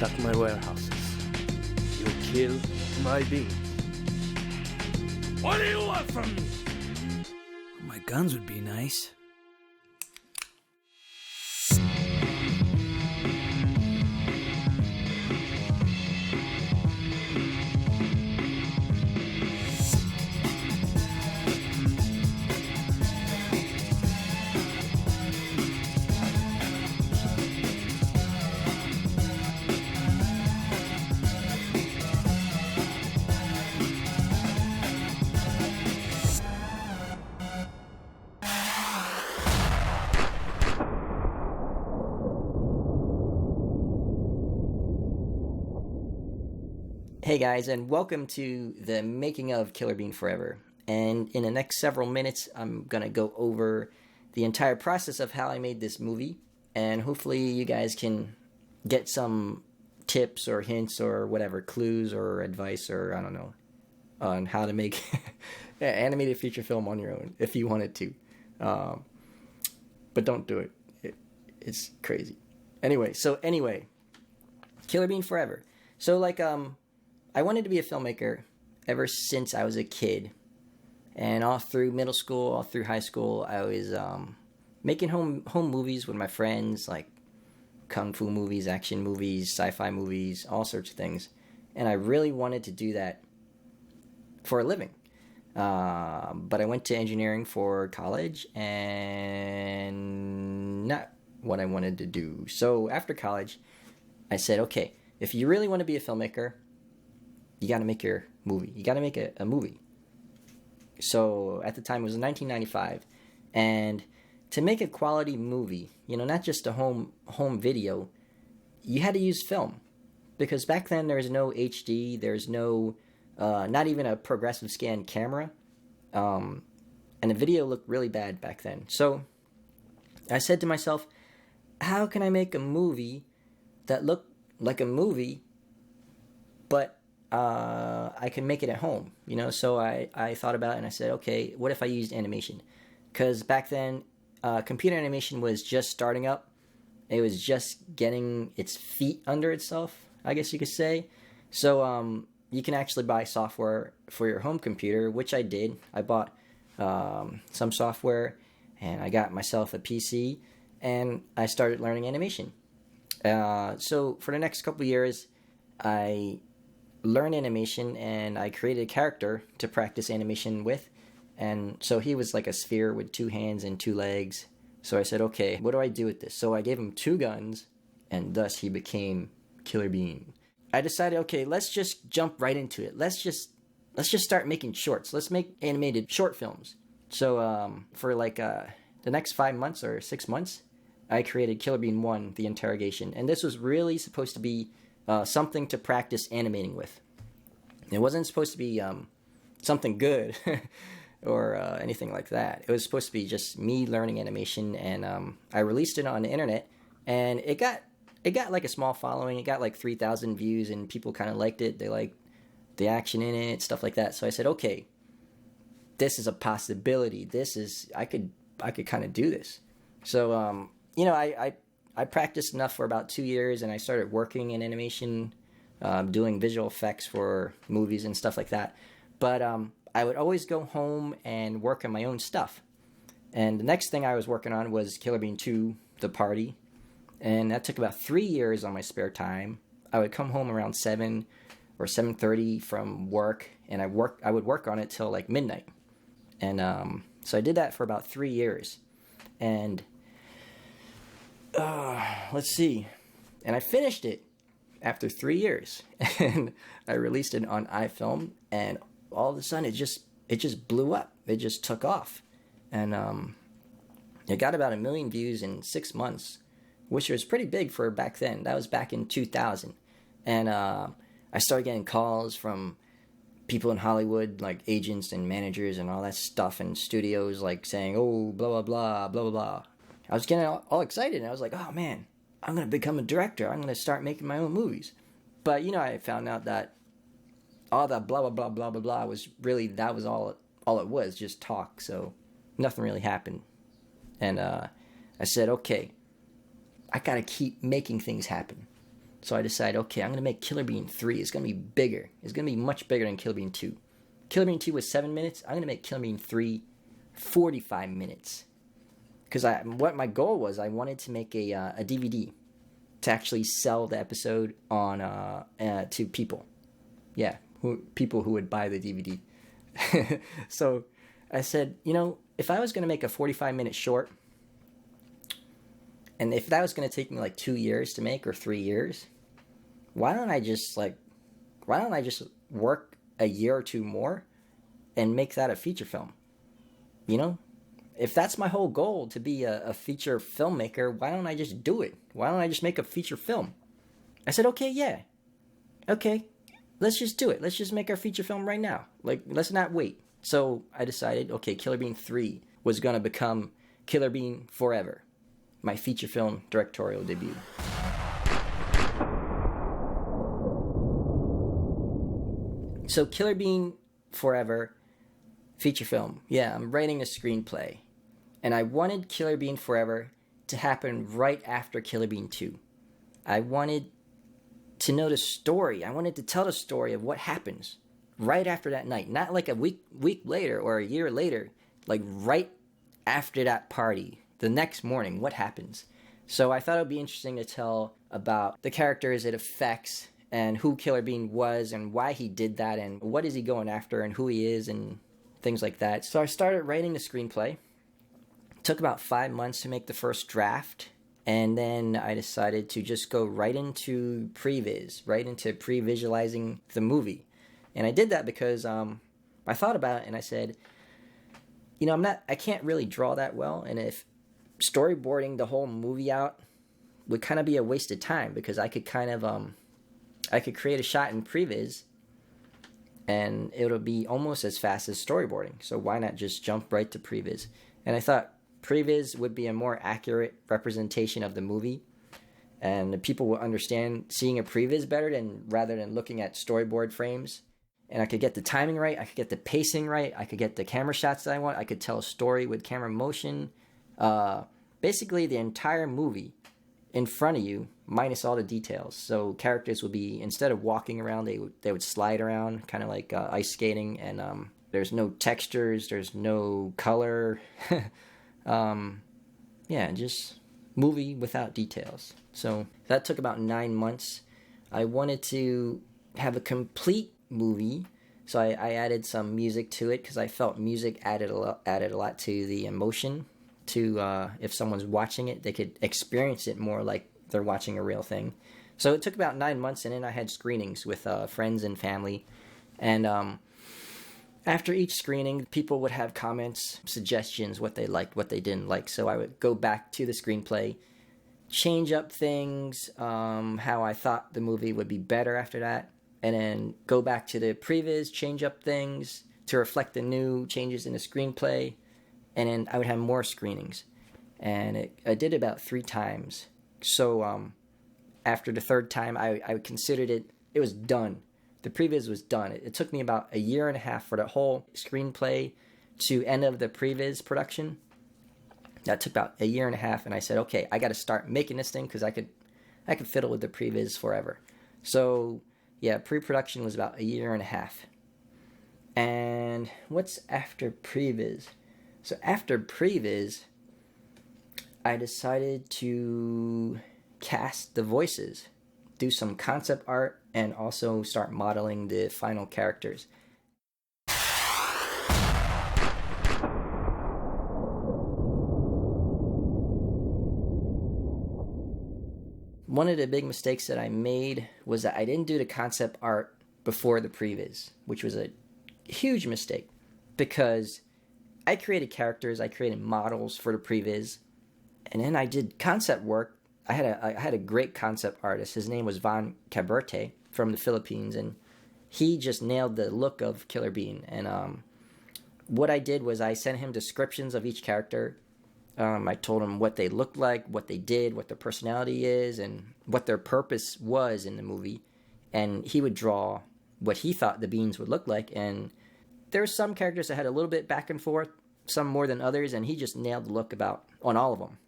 attack my warehouses. You kill my beans. What do you want from me? My guns would be nice. Hey guys, and welcome to the making of Killer Bean Forever. And in the next several minutes, I'm going to go over the entire process of how I made this movie. And hopefully you guys can get some tips or hints or whatever, clues or advice or I don't know, on how to make an animated feature film on your own if you wanted to. But don't do it. It's crazy. Anyway, Killer Bean Forever. So I wanted to be a filmmaker ever since I was a kid. And all through middle school, all through high school, I was making home movies with my friends, like kung fu movies, action movies, sci-fi movies, all sorts of things. And I really wanted to do that for a living. But I went to engineering for college, and not what I wanted to do. So after college, I said, okay, if you really want to be a filmmaker, you got to make your movie. You got to make a movie. So at the time, it was 1995. And to make a quality movie, not just a home video, you had to use film. Because back then, there was no HD. There's no, not even a progressive scan camera. And the video looked really bad back then. So I said to myself, how can I make a movie that looked like a movie, but I can make it at home, So I thought about it and I said, okay, what if I used animation? Because back then, computer animation was just starting up. It was just getting its feet under itself, I guess you could say. So you can actually buy software for your home computer, which I did. I bought some software and I got myself a PC and I started learning animation. So for the next couple of years, I learned animation and I created a character to practice animation with. And so he was like a sphere with 2 hands and 2 legs. So I said, okay, what do I do with this? So I gave him 2 guns and thus he became Killer Bean. I decided, okay, let's just jump right into it. Let's just start making shorts. Let's make animated short films. So for the next 5 months or 6 months, I created Killer Bean 1, The Interrogation. And this was really supposed to be something to practice animating with. It wasn't supposed to be something good or anything like that. It was supposed to be just me learning animation, and I released it on the internet, and it got like a small following. It got like 3,000 views, and people kind of liked it. They liked the action in it, stuff like that. So I said, okay, this is a possibility. I could kind of do this. So I practiced enough for about 2 years, and I started working in animation, doing visual effects for movies and stuff like that. But I would always go home and work on my own stuff. And the next thing I was working on was Killer Bean 2, The Party. And that took about 3 years on my spare time. I would come home around 7 or 7:30 from work, and I would work on it till like midnight. And so I did that for about 3 years. And let's see. And I finished it after 3 years. And I released it on iFilm, and all of a sudden it just blew up. It just took off. And it got about 1 million views in 6 months, which was pretty big for back then. That was back in 2000. And I started getting calls from people in Hollywood, like agents and managers and all that stuff, and studios like saying, oh, blah, blah, blah, blah, blah, blah. I was getting all excited, and I was like, oh, man, I'm going to become a director. I'm going to start making my own movies. But, I found out that all that blah, blah, blah, blah, blah, blah was really, that was all it was, just talk. So nothing really happened. And I said, okay, I got to keep making things happen. So I decided, okay, I'm going to make Killer Bean 3. It's going to be bigger. It's going to be much bigger than Killer Bean 2. Killer Bean 2 was 7 minutes. I'm going to make Killer Bean 3 45 minutes. Because what my goal was, I wanted to make a DVD to actually sell the episode on to people. Yeah, people who would buy the DVD. So I said, if I was going to make a 45-minute short, and if that was going to take me like 2 years to make or 3 years, why don't I just work a year or two more and make that a feature film? If that's my whole goal, to be a feature filmmaker, why don't I just do it? Why don't I just make a feature film? I said, okay, let's just do it. Let's just make our feature film right now. Let's not wait. So I decided, okay, Killer Bean 3 was going to become Killer Bean Forever, my feature film directorial debut. So Killer Bean Forever, feature film. Yeah, I'm writing a screenplay. And I wanted Killer Bean Forever to happen right after Killer Bean 2. I wanted to know the story. I wanted to tell the story of what happens right after that night. Not like a week later or a year later. Like right after that party. The next morning, what happens? So I thought it would be interesting to tell about the characters it affects and who Killer Bean was and why he did that and what is he going after and who he is and things like that. So I started writing the screenplay. It took about 5 months to make the first draft. And then I decided to just go right into previs, right into pre-visualizing the movie. And I did that because I thought about it and I said, I can't really draw that well. And if storyboarding the whole movie out would kind of be a waste of time, because I could I could create a shot in previs and it'll be almost as fast as storyboarding. So why not just jump right to previs? And I thought previs would be a more accurate representation of the movie, and people will understand seeing a previs better rather than looking at storyboard frames. And I could get the timing right, I could get the pacing right, I could get the camera shots that I want, I could tell a story with camera motion. Basically the entire movie in front of you, minus all the details. So characters would be, instead of walking around, they would slide around, kind of like ice skating, and there's no textures, there's no color. Just movie without details. So that took about 9 months. I wanted to have a complete movie, so I added some music to it because I felt music added a lot to the emotion. To if someone's watching it, they could experience it more like they're watching a real thing. So it took about 9 months, and then I had screenings with friends and family, and after each screening, people would have comments, suggestions, what they liked, what they didn't like. So I would go back to the screenplay, change up things, how I thought the movie would be better after that, and then go back to the previs, change up things to reflect the new changes in the screenplay, and then I would have more screenings. And I did it about 3 times. So after the third time, I considered it was done. The previs was done. It took me about a year and a half for the whole screenplay to end of the previs production. That took about a year and a half, and I said, okay, I got to start making this thing because I could fiddle with the previs forever. So yeah, pre-production was about a year and a half. And what's after previs? So after previs, I decided to cast the voices, do some concept art, and also start modeling the final characters. One of the big mistakes that I made was that I didn't do the concept art before the previs, which was a huge mistake, because I created characters, I created models for the previs, and then I did concept work. I had a great concept artist. His name was Von Caberte from the Philippines, and he just nailed the look of Killer Bean. And what I did was I sent him descriptions of each character. I told him what they looked like, what they did, what their personality is, and what their purpose was in the movie. And he would draw what he thought the beans would look like. And there were some characters that had a little bit back and forth, some more than others, and he just nailed the look on all of them.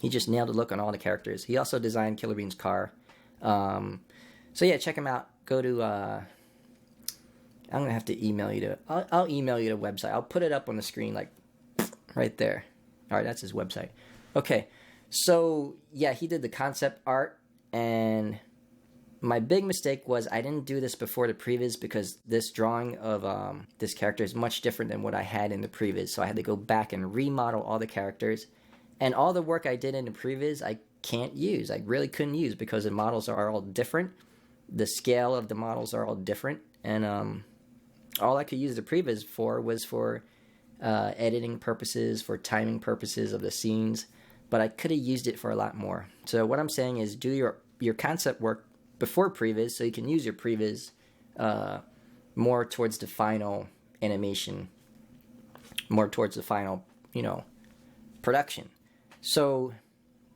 He just nailed the look on all the characters. He also designed Killer Bean's car. So yeah, check them out. Go to I'm gonna have to email you to. I'll email you the website. I'll put it up on the screen, like right there. All right, that's his website. Okay, so yeah, he did the concept art, and my big mistake was I didn't do this before the previs because this drawing of this character is much different than what I had in the previs. So I had to go back and remodel all the characters, and all the work I did in the previs I can't use. I really couldn't use because the models are all different. The scale of the models are all different, and all I could use the previs for was for editing purposes, for timing purposes of the scenes, but I could have used it for a lot more. So what I'm saying is do your concept work before previs so you can use your previs more towards the final animation, more towards the final, production. So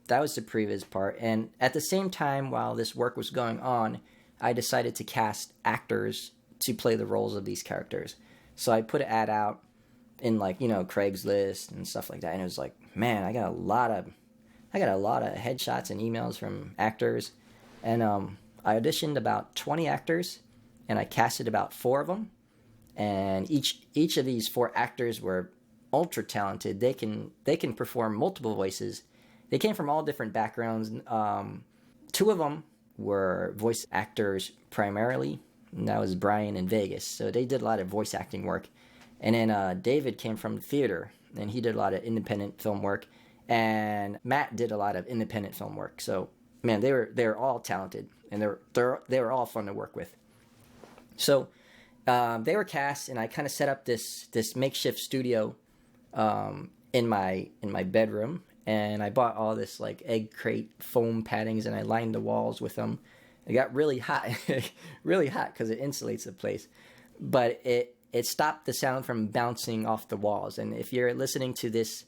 that was the previs part. And at the same time, while this work was going on, I decided to cast actors to play the roles of these characters. So I put an ad out in Craigslist and stuff like that, and it was like, man, I got a lot of headshots and emails from actors, and I auditioned about 20 actors, and I casted about 4 of them, and each of these 4 actors were ultra talented. They can perform multiple voices. They came from all different backgrounds. 2 of them were voice actors primarily, and that was Brian and Vegas. So they did a lot of voice acting work. And then David came from theater, and he did a lot of independent film work. And Matt did a lot of independent film work. So man, they were all talented, and they were all fun to work with. So they were cast, and I kind of set up this makeshift studio in my bedroom, and I bought all this like egg crate foam paddings, and I lined the walls with them. It got really hot, really hot because it insulates the place, but it stopped the sound from bouncing off the walls. And if you're listening to this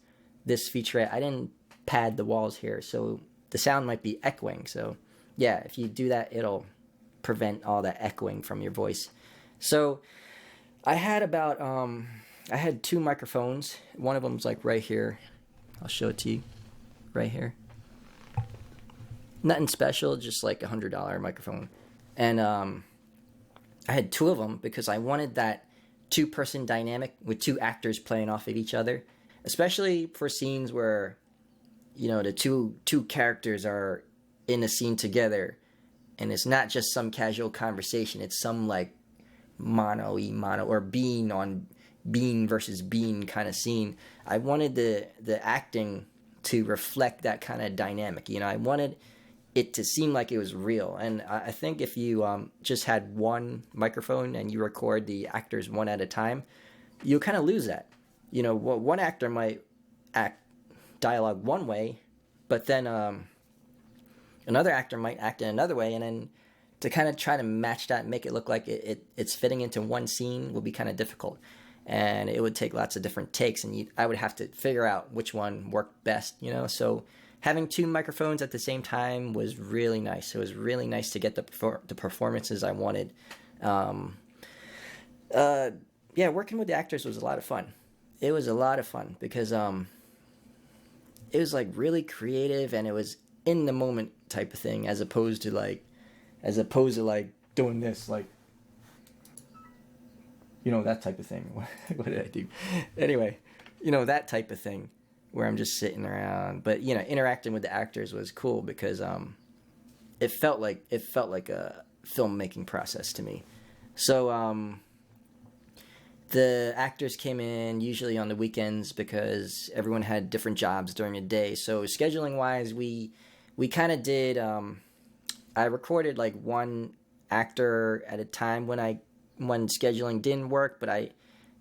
featurette, I didn't pad the walls here, so the sound might be echoing. So yeah, if you do that, it'll prevent all that echoing from your voice. So I had about I had 2 microphones. One of them's like right here. I'll show it to you right here. Nothing special, just like $100 microphone. And I had 2 of them because I wanted that 2-person dynamic with 2 actors playing off of each other, especially for scenes where the two characters are in a scene together, and it's not just some casual conversation. It's some like mono or being on being versus being kind of scene. I wanted the acting to reflect that kind of dynamic. I wanted it to seem like it was real. And I think if you just had one microphone and you record the actors one at a time, you kind of lose that. One actor might act dialogue one way, but then another actor might act in another way, and then to kind of try to match that and make it look like it's fitting into one scene will be kind of difficult. And it would take lots of different takes, and I would have to figure out which one worked best, So having 2 microphones at the same time was really nice. It was really nice to get the performances I wanted. Yeah, working with the actors was a lot of fun. It was a lot of fun because it was like really creative, and it was in the moment type of thing, as opposed to like doing this, like, that type of thing. What did I do? Anyway, that type of thing where I'm just sitting around. But interacting with the actors was cool because it felt like a filmmaking process to me. So the actors came in usually on the weekends because everyone had different jobs during the day. So scheduling wise, we kind of did. I recorded like 1 actor at a time when scheduling didn't work, but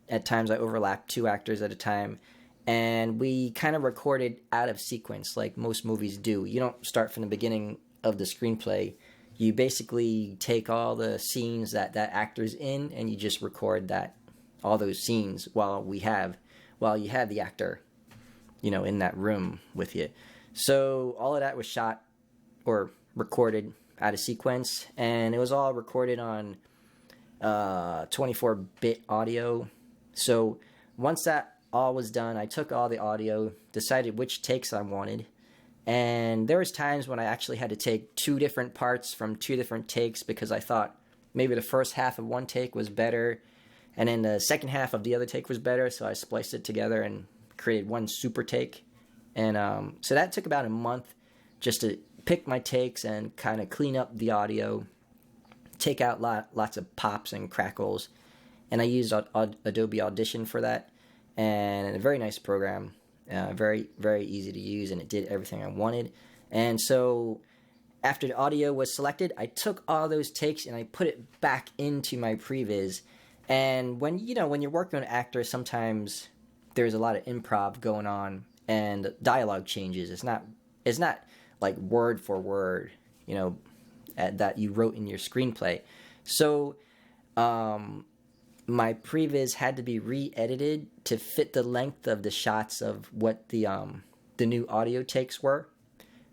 at times I overlapped 2 actors at a time, and we kind of recorded out of sequence like most movies do. You don't start from the beginning of the screenplay. You basically take all the scenes that actor's in, and you just record all those scenes while you have the actor, in that room with you. So all of that was shot or recorded out of sequence, and it was all recorded on 24-bit audio. So once that all was done, I took all the audio, decided which takes I wanted, And there was times when I actually had to take 2 different parts from 2 different takes because I thought maybe the first half of one take was better, and then the second half of the other take was better, so I spliced it together and created one super take. And so that took about a month just to pick my takes and kind of clean up the audio, take out lots of pops and crackles. And I used Adobe Audition for that, and a very nice program, very, very easy to use, and it did everything I wanted. And so after the audio was selected, I took all those takes and I put it back into my previs. And when you're working with actors, sometimes there's a lot of improv going on and dialogue changes. It's not like word for word, that you wrote in your screenplay. So my previs had to be re-edited to fit the length of the shots of what the new audio takes were.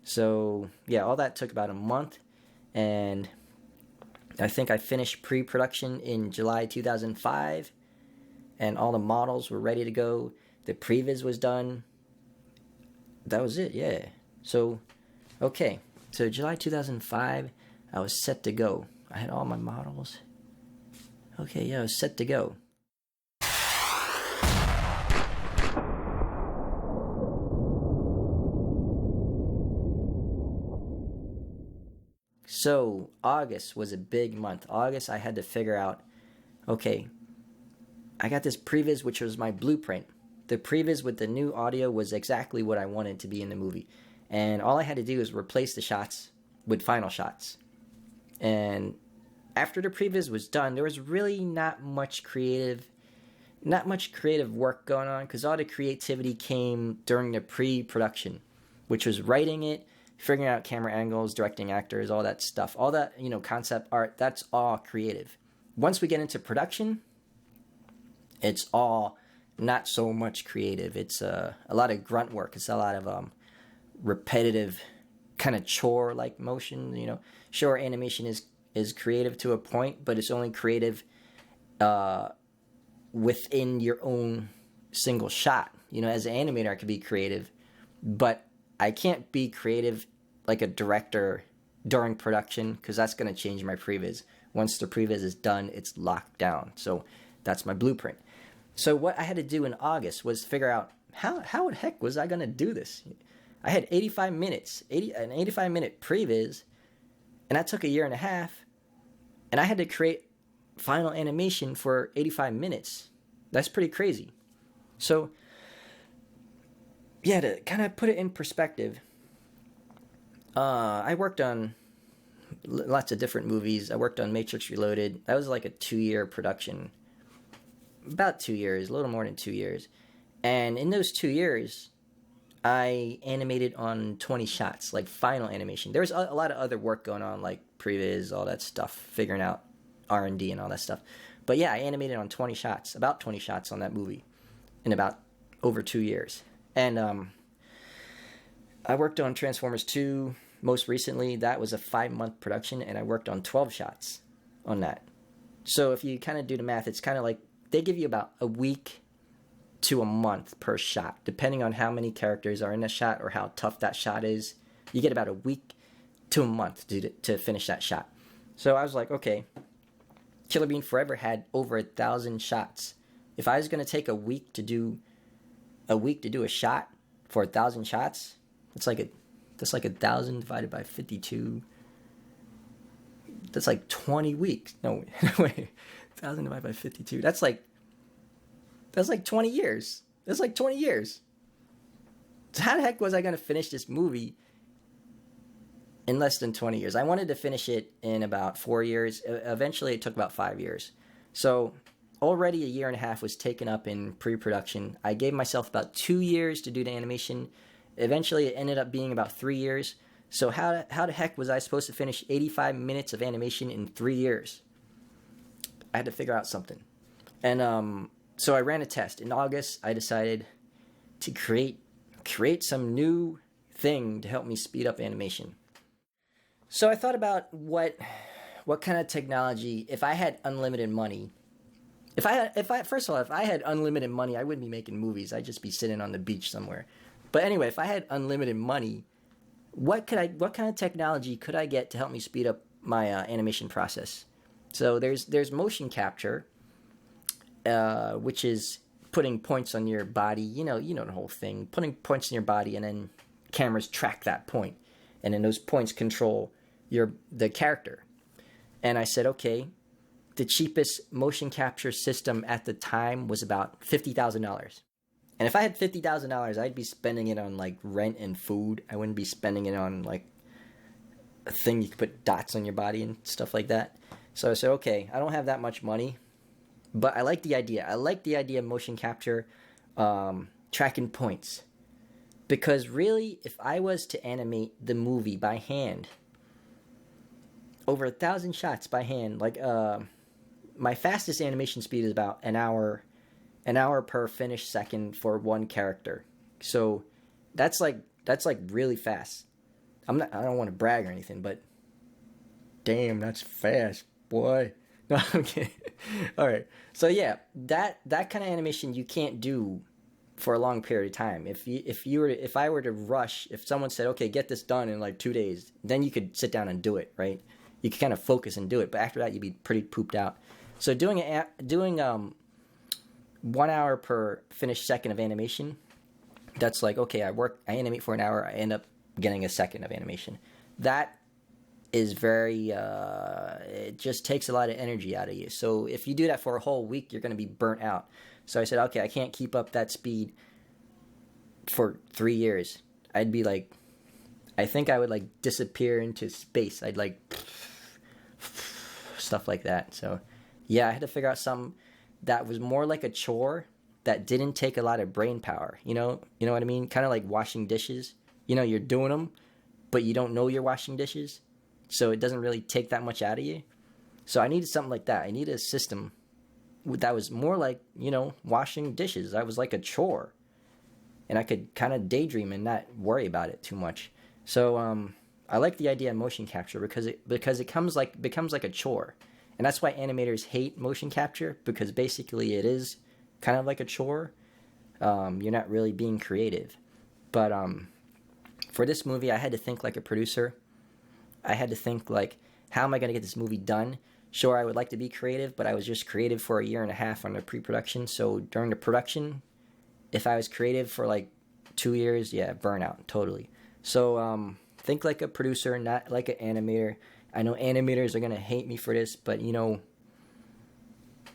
So yeah, all that took about a month, and I think I finished pre-production in July 2005, and all the models were ready to go. The previs was done. That was it, yeah. So, okay. So July 2005, I was set to go. I had all my models. Okay, yeah, I was set to go. So August was a big month. August, I had to figure out, okay, I got this previs, which was my blueprint. The previs with the new audio was exactly what I wanted to be in the movie. And all I had to do was replace the shots with final shots. And after the previs was done, there was really not much creative work going on, because all the creativity came during the pre-production, which was writing it, figuring out camera angles, directing actors, all that stuff. All that, concept art, that's all creative. Once we get into production, it's all not so much creative. It's a lot of grunt work. It's a lot of repetitive kind of chore-like motion. Sure, animation is creative to a point, but it's only creative within your own single shot. As an animator, I could be creative, but I can't be creative like a director during production, because that's going to change my previs. Once the previs is done, it's locked down. So that's my blueprint. So what I had to do in August was figure out how the heck was I going to do this? I had 85 minutes, an 85-minute previs, and that took a year and a half, and I had to create final animation for 85 minutes. That's pretty crazy. So yeah, to kind of put it in perspective, I worked on lots of different movies. I worked on Matrix Reloaded. That was like a 2-year production. About 2 years, a little more than 2 years. And in those 2 years, I animated on 20 shots, like final animation. There was a lot of other work going on, like previs, all that stuff, figuring out R&D and all that stuff. But yeah, I animated on 20 shots, about 20 shots on that movie in about over 2 years. And I worked on Transformers 2 most recently. That was a 5-month production, and I worked on 12 shots on that. So if you kind of do the math, it's kind of like they give you about a week to a month per shot, depending on how many characters are in a shot or how tough that shot is. You get about a week to a month to finish that shot. So I was like, okay, Killer Bean Forever had over 1,000 shots. If I was going to take a week to do a shot for 1,000 shots, that's like 1,000 divided by 52. That's like 20 weeks. No, wait. 1,000 divided by 52. That's like 20 years. That's like 20 years. So how the heck was I going to finish this movie in less than 20 years? I wanted to finish it in about 4 years. Eventually, it took about 5 years. So already a year and a half was taken up in pre-production. I gave myself about 2 years to do the animation. Eventually, it ended up being about 3 years. So how the heck was I supposed to finish 85 minutes of animation in 3 years? I had to figure out something. And so I ran a test. In August, I decided to create some new thing to help me speed up animation. So I thought about what kind of technology, if I had unlimited money. First of all, if I had unlimited money, I wouldn't be making movies. I'd just be sitting on the beach somewhere. But anyway, if I had unlimited money, what kind of technology could I get to help me speed up my animation process? So there's motion capture, which is putting points on your body. You know the whole thing. Putting points in your body, and then cameras track that point, and then those points control the character. And I said, okay, the cheapest motion capture system at the time was about $50,000. And if I had $50,000, I'd be spending it on like rent and food. I wouldn't be spending it on like a thing you could put dots on your body and stuff like that. So I said, okay, I don't have that much money, but I like the idea. I like the idea of motion capture, tracking points. Because really, if I was to animate the movie by hand, over 1,000 shots by hand, like my fastest animation speed is about an hour per finished second for one character. So that's like really fast. I don't want to brag or anything, but damn, that's fast, boy. No, okay. All right. So yeah, that kind of animation you can't do for a long period of time. If I were to rush, if someone said, "Okay, get this done in like 2 days," then you could sit down and do it, right? You could kind of focus and do it, but after that you'd be pretty pooped out. So doing 1 hour per finished second of animation, that's like, okay, I animate for an hour, I end up getting a second of animation. That is very, it just takes a lot of energy out of you. So if you do that for a whole week, you're going to be burnt out. So I said, okay, I can't keep up that speed for 3 years. I'd be like, I think I would like disappear into space. I'd like stuff like that. So yeah, I had to figure out something that was more like a chore that didn't take a lot of brain power. You know what I mean? Kind of like washing dishes. You're doing them, but you don't know you're washing dishes. So it doesn't really take that much out of you. So I needed something like that. I needed a system that was more like, washing dishes. That was like a chore. And I could kind of daydream and not worry about it too much. So I like the idea of motion capture because it becomes like a chore. And that's why animators hate motion capture, because basically it is kind of like a chore. You're not really being creative. But for this movie, I had to think like a producer. I had to think like, how am I going to get this movie done? Sure, I would like to be creative, but I was just creative for 1.5 years on the pre-production. So during the production, if I was creative for like 2 years, yeah, burnout, totally. So think like a producer, not like an animator. I know animators are going to hate me for this, but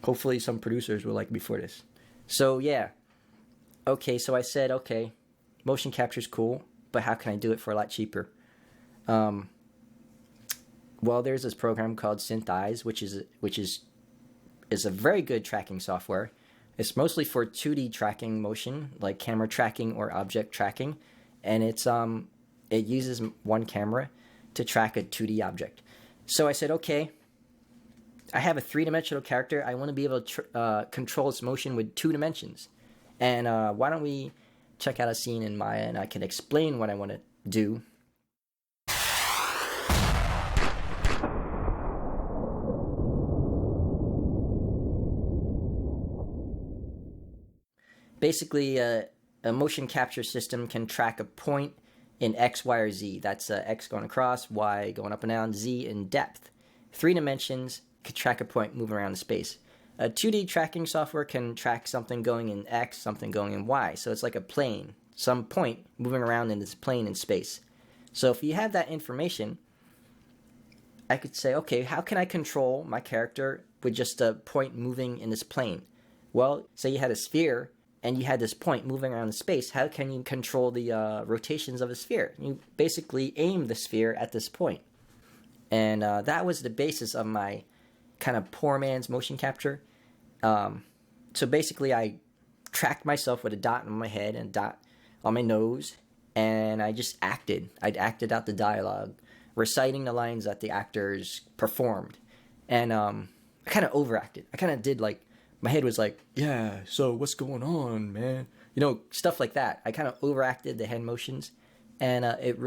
hopefully some producers will like me for this. So yeah, okay, so I said, okay, motion capture's cool, but how can I do it for a lot cheaper? Well, there's this program called SynthEyes, which is a very good tracking software. It's mostly for 2D tracking motion, like camera tracking or object tracking, and it uses one camera to track a 2D object. So I said, okay, I have a 3-dimensional character. I want to be able to control its motion with 2 dimensions. And why don't we check out a scene in Maya, and I can explain what I want to do. Basically, a motion capture system can track a point in X, Y, or Z. That's X going across, Y going up and down, Z in depth. 3 dimensions can track a point moving around in space. A 2D tracking software can track something going in X, something going in Y. So it's like a plane, some point moving around in this plane in space. So if you have that information, I could say, okay, how can I control my character with just a point moving in this plane? Well, say you had a sphere, and you had this point moving around in space. How can you control the rotations of a sphere? You basically aim the sphere at this point. And that was the basis of my kind of poor man's motion capture. So basically I tracked myself with a dot on my head and a dot on my nose, and I just acted. I'd acted out the dialogue, reciting the lines that the actors performed. And I kind of overacted. I kind of did like, my head was like, yeah, so what's going on, man? Stuff like that. I kind of overacted the head motions, and it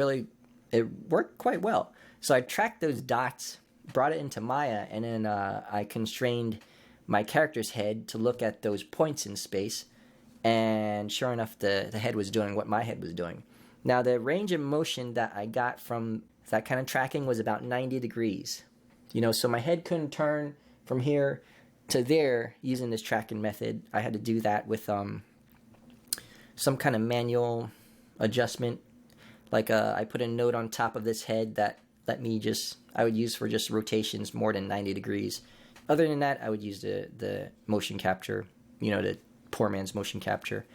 worked quite well. So I tracked those dots, brought it into Maya, and then I constrained my character's head to look at those points in space, and sure enough, the head was doing what my head was doing. Now, the range of motion that I got from that kind of tracking was about 90 degrees. So my head couldn't turn from here to there using this tracking method. I had to do that with some kind of manual adjustment. Like I put a note on top of this head that I would use for just rotations more than 90 degrees. Other than that, I would use the motion capture, the poor man's motion capture.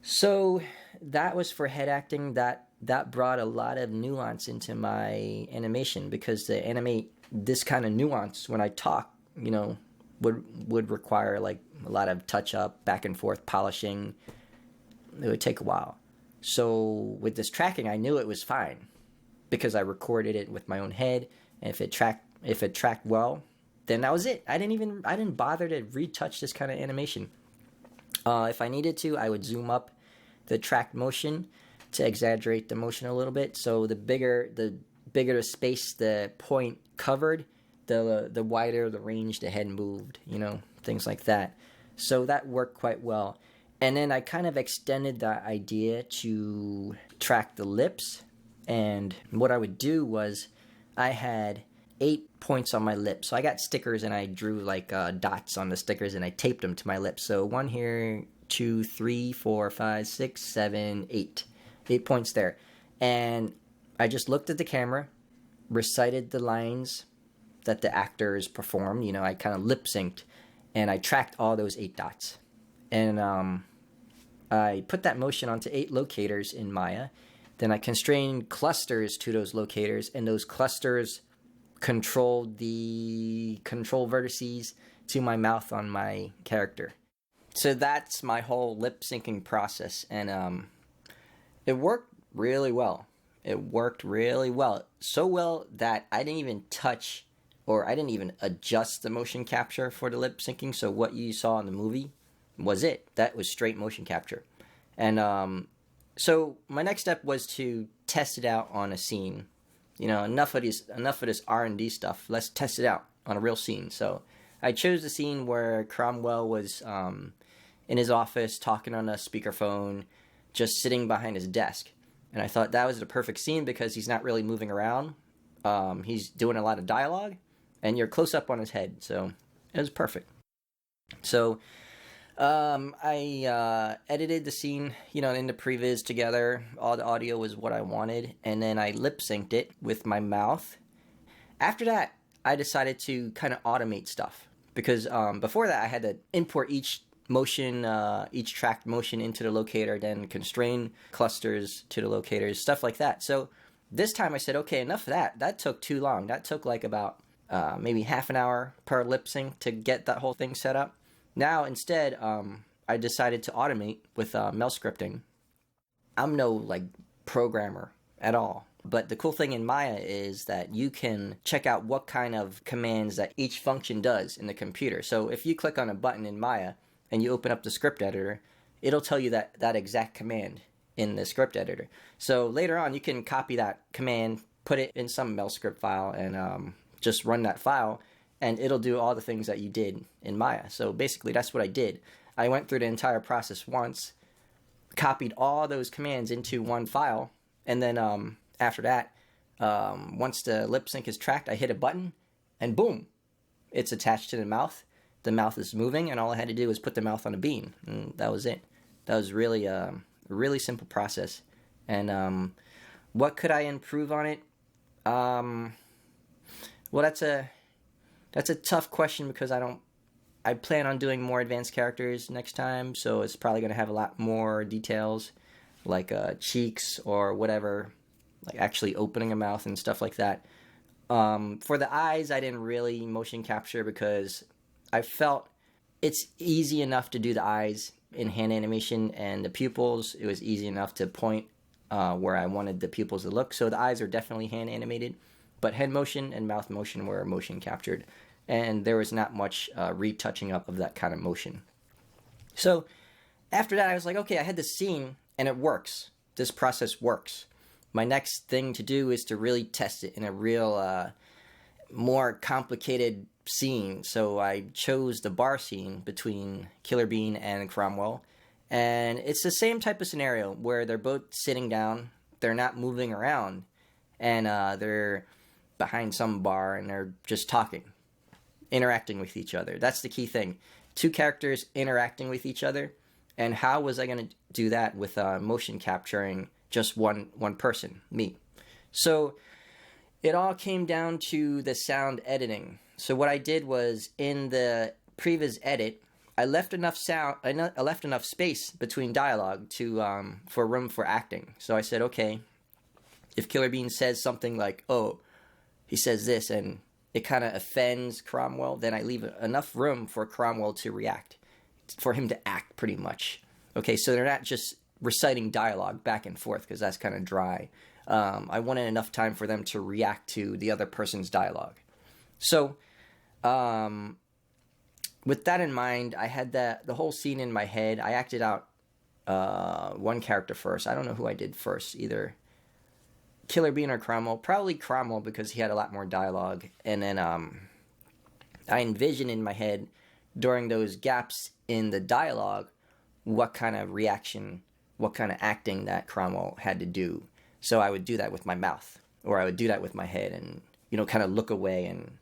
So that was for head acting. That brought a lot of nuance into my animation, because to animate this kind of nuance when I talk, would require like a lot of touch up, back and forth polishing. It would take a while. So with this tracking, I knew it was fine because I recorded it with my own head, and if it tracked well, then that was it. I didn't bother to retouch this kind of animation. If I needed to, I would zoom up the tracked motion to exaggerate the motion a little bit. So the bigger the space the point covered, the wider the range the head moved, things like that. So that worked quite well. And then I kind of extended that idea to track the lips. And what I would do was I had 8 points on my lips. So I got stickers and I drew like dots on the stickers and I taped them to my lips. So 1 here, 2, 3, 4, 5, 6, 7, 8. 8 points there. And I just looked at the camera, recited the lines that the actors performed. I kind of lip synced, and I tracked all those 8 dots. And I put that motion onto 8 locators in Maya. Then I constrained clusters to those locators, and those clusters controlled the control vertices to my mouth on my character. So that's my whole lip syncing process, and it worked really well. It worked really well. So well that I didn't even touch, or I didn't even adjust the motion capture for the lip syncing. So what you saw in the movie was it. That was straight motion capture. And so my next step was to test it out on a scene. Enough of this R&D stuff. Let's test it out on a real scene. So I chose the scene where Cromwell was in his office talking on a speakerphone, just sitting behind his desk. And I thought that was the perfect scene because he's not really moving around. He's doing a lot of dialogue, and you're close up on his head. So it was perfect. So I edited the scene, in the previs together. All the audio was what I wanted, and then I lip synced it with my mouth. After that, I decided to kind of automate stuff because before that I had to import each tracked motion into the locator, then constrain clusters to the locators, stuff like that. So this time I said, okay, enough of that. That took too long. That took like about maybe half an hour per lip sync to get that whole thing set up. Now instead, I decided to automate with mail scripting. I'm no programmer at all. But the cool thing in Maya is that you can check out what kind of commands that each function does in the computer. So if you click on a button in Maya and you open up the script editor, it'll tell you that exact command in the script editor. So later on, you can copy that command, put it in some mail script file, and just run that file, and it'll do all the things that you did in Maya. So basically, that's what I did. I went through the entire process once, copied all those commands into one file, and then after that, once the lip sync is tracked, I hit a button, and boom, it's attached to the mouth. The mouth is moving, and all I had to do was put the mouth on a bean, and that was it. That was really a really simple process. And what could I improve on it? Well, that's a tough question because I plan on doing more advanced characters next time, so it's probably going to have a lot more details, like cheeks or whatever, like actually opening a mouth and stuff like that. For the eyes, I didn't really motion capture because I felt it's easy enough to do the eyes in hand animation, and the pupils, it was easy enough to point where I wanted the pupils to look. So the eyes are definitely hand animated, but head motion and mouth motion were motion captured, and there was not much retouching up of that kind of motion. So after that, I was like, okay, I had this scene, and it works. This process works. My next thing to do is to really test it in a real, more complicated scene. So I chose the bar scene between Killer Bean and Cromwell, And it's the same type of scenario where they're both sitting down, they're not moving around, and they're behind some bar and they're just talking, interacting with each other. That's the key thing. Two characters interacting with each other. And how was I going to do that with motion capturing just one person, me? So it all came down to the sound editing. So what I did was, in the previs edit, I left enough space between dialogue for room for acting. So I said, okay, if Killer Bean says something like, "Oh, he says this," and it kind of offends Cromwell, then I leave enough room for Cromwell to react, for him to act, pretty much. Okay, so they're not just reciting dialogue back and forth, because that's kind of dry. I wanted enough time for them to react to the other person's dialogue. So, with that in mind, I had the whole scene in my head. I acted out one character first. I don't know who I did first, either Killer Bean or Cromwell. Probably Cromwell, because he had a lot more dialogue. And then I envisioned in my head, during those gaps in the dialogue, what kind of reaction, what kind of acting that Cromwell had to do. So I would do that with my mouth, or I would do that with my head, and, kind of look away, and,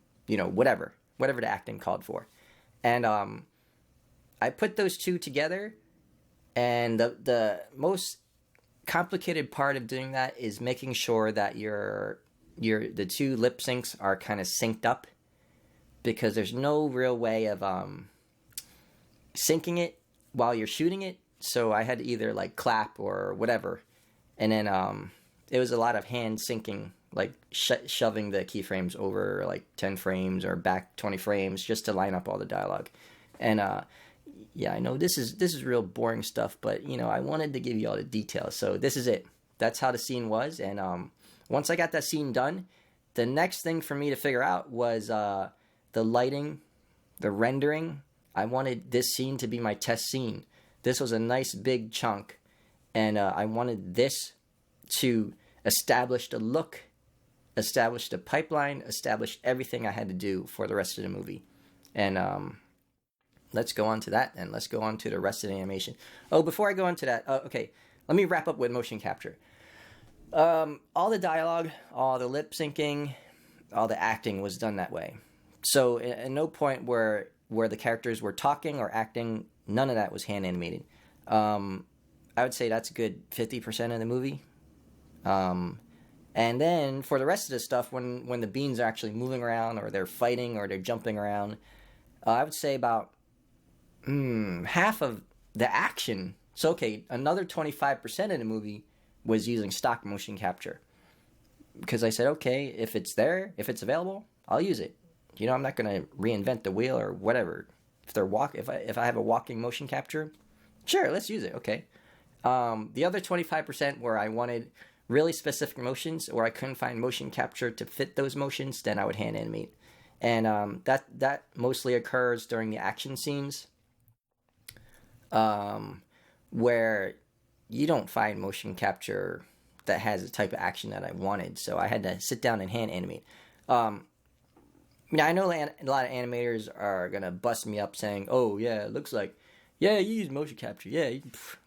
whatever the acting called for. And I put those two together, and the most complicated part of doing that is making sure that the two lip syncs are kind of synced up, because there's no real way of syncing it while you're shooting it. So I had to either like clap or whatever, and then it was a lot of hand syncing, like shoving the keyframes over like 10 frames or back 20 frames just to line up all the dialogue. And yeah, I know this is real boring stuff, but I wanted to give you all the details. So this is it. That's how the scene was. And once I got that scene done, the next thing for me to figure out was the lighting, the rendering. I wanted this scene to be my test scene. This was a nice big chunk, and I wanted this to establish the look, establish the pipeline, establish everything I had to do for the rest of the movie. And let's go on to that, and let's go on to the rest of the animation. Oh, before I go into that, okay, let me wrap up with motion capture. All the dialogue, all the lip syncing, all the acting was done that way. So at no point where the characters were talking or acting, none of that was hand animated. I would say that's a good 50% of the movie. And then for the rest of the stuff, when the beans are actually moving around, or they're fighting, or they're jumping around, I would say about half of the action. So okay, another 25% of the movie was using stock motion capture, because I said, okay, if it's there, if it's available, I'll use it. I'm not going to reinvent the wheel or whatever. If I have a walking motion capture, sure, let's use it. Okay. The other 25% where I wanted really specific motions, or I couldn't find motion capture to fit those motions, then I would hand animate. And that mostly occurs during the action scenes, where you don't find motion capture that has the type of action that I wanted. So I had to sit down and hand animate. I know a lot of animators are going to bust me up saying, oh, yeah, it looks like, yeah, you use motion capture. Yeah,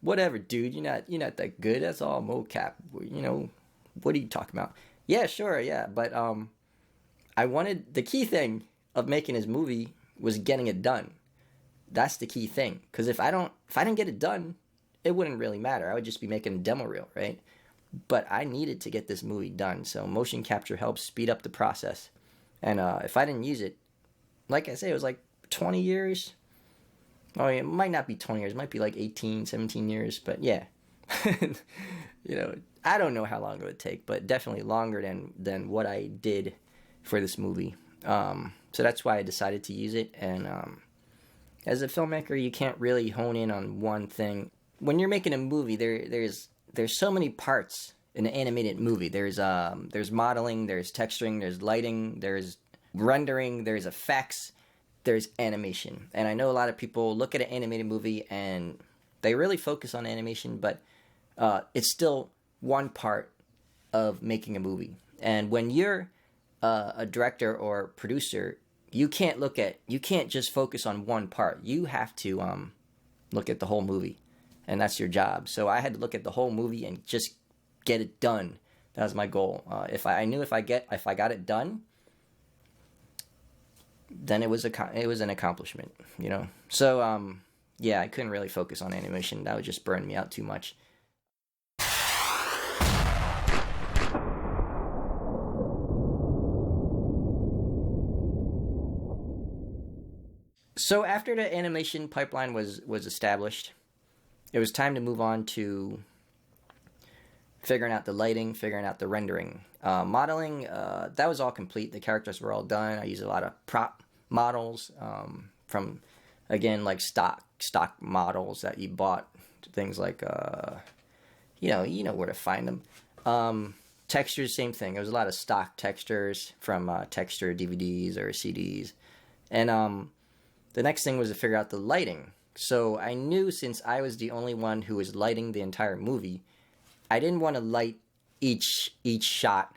whatever, dude. You're not that good. That's all mocap. What are you talking about? Yeah, sure, yeah. But I wanted, the key thing of making this movie was getting it done. That's the key thing. Because if I didn't get it done, it wouldn't really matter. I would just be making a demo reel, right? But I needed to get this movie done. So motion capture helps speed up the process. And if I didn't use it, like I say, it was like 20 years. Oh, it might not be 20 years. It might be like 18, 17 years. But yeah, I don't know how long it would take, but definitely longer than what I did for this movie. So that's why I decided to use it. And as a filmmaker, you can't really hone in on one thing. When you're making a movie, there's so many parts in an animated movie. There's modeling, there's texturing, there's lighting, there's rendering, there's effects, there's animation. And I know a lot of people look at an animated movie and they really focus on animation, but it's still one part of making a movie. And when you're a director or producer, you can't just focus on one part. You have to look at the whole movie. and that's your job. So I had to look at the whole movie and just get it done. That was my goal. If I knew if I got it done, then it was an accomplishment, you know. So yeah, I couldn't really focus on animation. That would just burn me out too much. So after the animation pipeline was established, it was time to move on to figuring out the lighting, figuring out the rendering. Modeling, that was all complete. The characters were all done. I used a lot of prop models from, again, like stock models that you bought. Things like, you know where to find them. Textures, same thing. There was a lot of stock textures from texture DVDs or CDs. And the next thing was to figure out the lighting. So I knew, since I was the only one who was lighting the entire movie, I didn't want to light each shot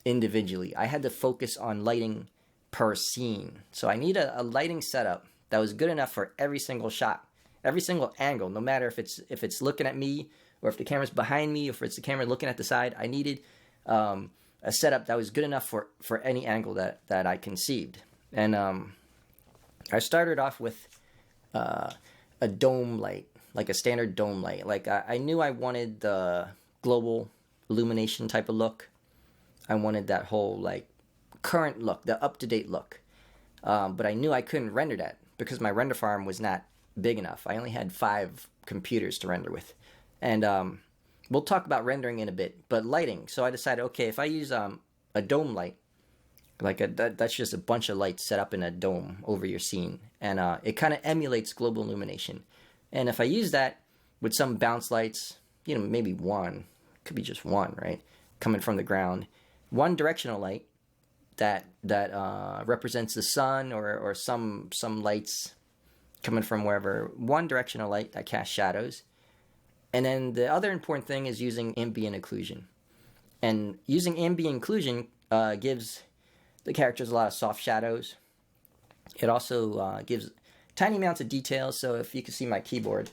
individually. I had to focus on lighting per scene. So I need a lighting setup that was good enough for every single shot, every single angle, no matter if it's looking at me or if the camera's behind me or if it's the camera looking at the side. I needed a setup that was good enough for any angle that I conceived. And I started off with a dome light, like a standard dome light. Like I knew I wanted the global illumination type of look. I wanted that whole like current look, the up-to-date look. But I knew I couldn't render that because my render farm was not big enough. I only had 5 computers to render with. And we'll talk about rendering in a bit, but lighting. So I decided, okay, if I use a dome light, that's just a bunch of lights set up in a dome over your scene, and it kind of emulates global illumination. And if I use that with some bounce lights, you know, maybe one, could be just one, right, coming from the ground, one directional light that represents the sun or some lights coming from wherever, one directional light that casts shadows. And then the other important thing is using ambient occlusion. And using ambient occlusion gives the characters a lot of soft shadows. It also gives tiny amounts of details. So if you can see my keyboard,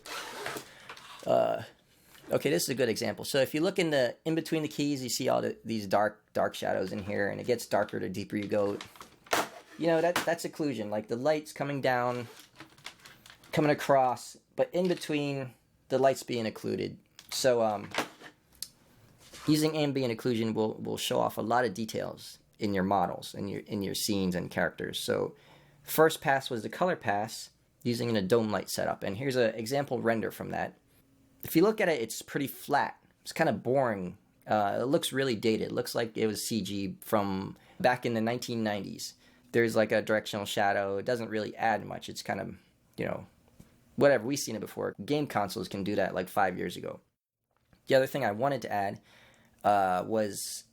okay, this is a good example. So if you look in between the keys, you see all these dark shadows in here, and it gets darker the deeper you go. You know, that's occlusion, like the light's coming down, coming across, but in between the light's being occluded. So using ambient occlusion will show off a lot of details in your models, in your scenes and characters. So first pass was the color pass using a dome light setup, and here's an example render from that. If you look at it, it's pretty flat. It's kind of boring. It looks really dated. It looks like it was CG from back in the 1990s. There's like a directional shadow. It doesn't really add much. It's kind of, you know, whatever. We've seen it before. Game consoles can do that like 5 years ago. The other thing I wanted to add was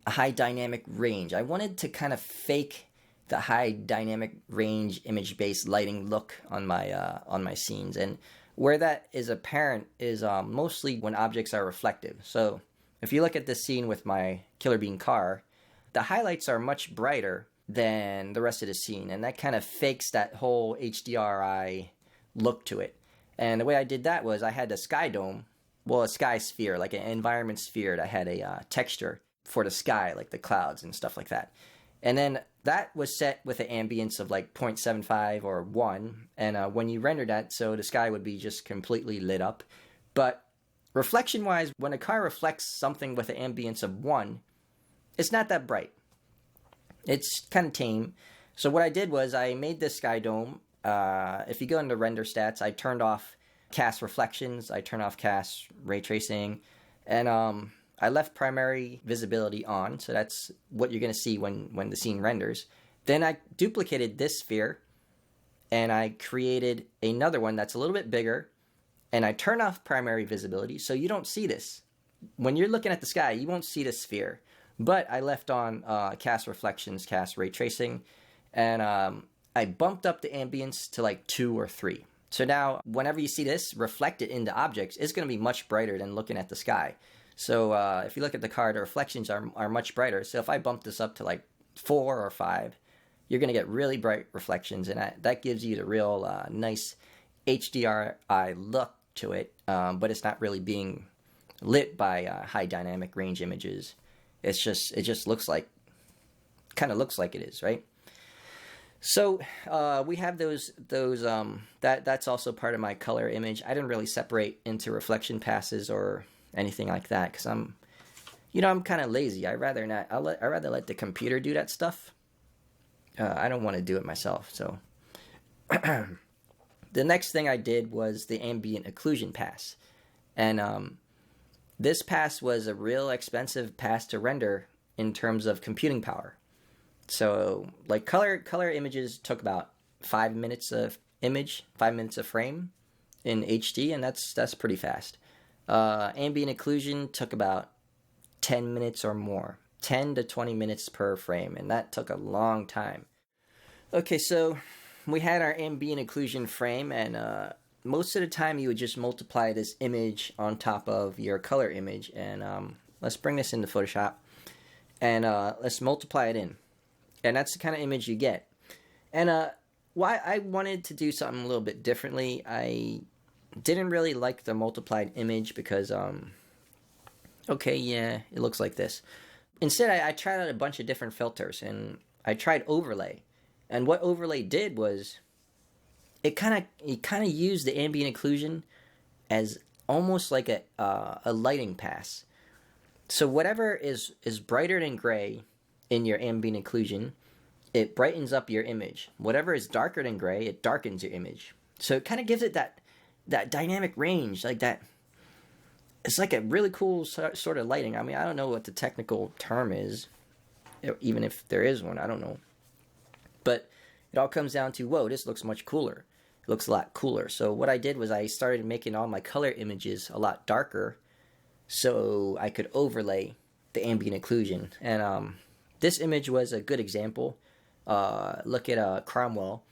a high dynamic range. I wanted to kind of fake the high dynamic range image-based lighting look on my scenes. And where that is apparent is mostly when objects are reflective. So if you look at this scene with my Killer Bean car, the highlights are much brighter than the rest of the scene, and that kind of fakes that whole HDRI look to it. And the way I did that was I had a sky dome, well, a sky sphere, like an environment sphere that had a texture for the sky, like the clouds and stuff like that. And then that was set with an ambience of like 0.75 or 1. And when you render that, so the sky would be just completely lit up. But reflection-wise, when a car reflects something with an ambience of 1, it's not that bright. It's kind of tame. So what I did was I made this sky dome. If you go into render stats, I turned off cast reflections. I turned off cast ray tracing. And I left primary visibility on, so that's what you're going to see when the scene renders. Then I duplicated this sphere, and I created another one that's a little bit bigger, and I turn off primary visibility, so you don't see this. When you're looking at the sky, you won't see the sphere. But I left on cast reflections, cast ray tracing, and I bumped up the ambience to like 2 or 3. So now, whenever you see this reflected into objects, it's going to be much brighter than looking at the sky. So if you look at the car, the reflections are much brighter. So if I bump this up to like 4 or 5, you're going to get really bright reflections, and that gives you the real nice HDRI look to it, but it's not really being lit by high dynamic range images. It just looks like, kind of looks like it is, right? So we have that's also part of my color image. I didn't really separate into reflection passes or anything like that because I'm kind of lazy. I'd rather not. I'd rather let the computer do that stuff. I don't want to do it myself. So the next thing I did was the ambient occlusion pass, and this pass was a real expensive pass to render in terms of computing power. So, like, color images took about 5 minutes of image, 5 minutes of frame in HD, and that's pretty fast. Ambient occlusion took about 10 minutes or more, 10 to 20 minutes per frame, and that took a long time. Okay, so we had our ambient occlusion frame, and most of the time you would just multiply this image on top of your color image, and let's bring this into Photoshop, and let's multiply it in. And that's the kind of image you get. And why I wanted to do something a little bit differently, I didn't really like the multiplied image because, okay, yeah, it looks like this. Instead, I tried out a bunch of different filters, and I tried overlay. And what overlay did was, it kind of used the ambient occlusion as almost like a lighting pass. So whatever is brighter than gray in your ambient occlusion, it brightens up your image. Whatever is darker than gray, it darkens your image. So it kind of gives it that dynamic range, like that. It's like a really cool sort of lighting. I mean, I don't know what the technical term is, even if there is one, I don't know. But it all comes down to, whoa, this looks much cooler. It looks a lot cooler. So what I did was I started making all my color images a lot darker so I could overlay the ambient occlusion. And this image was a good example. Look at Cromwell.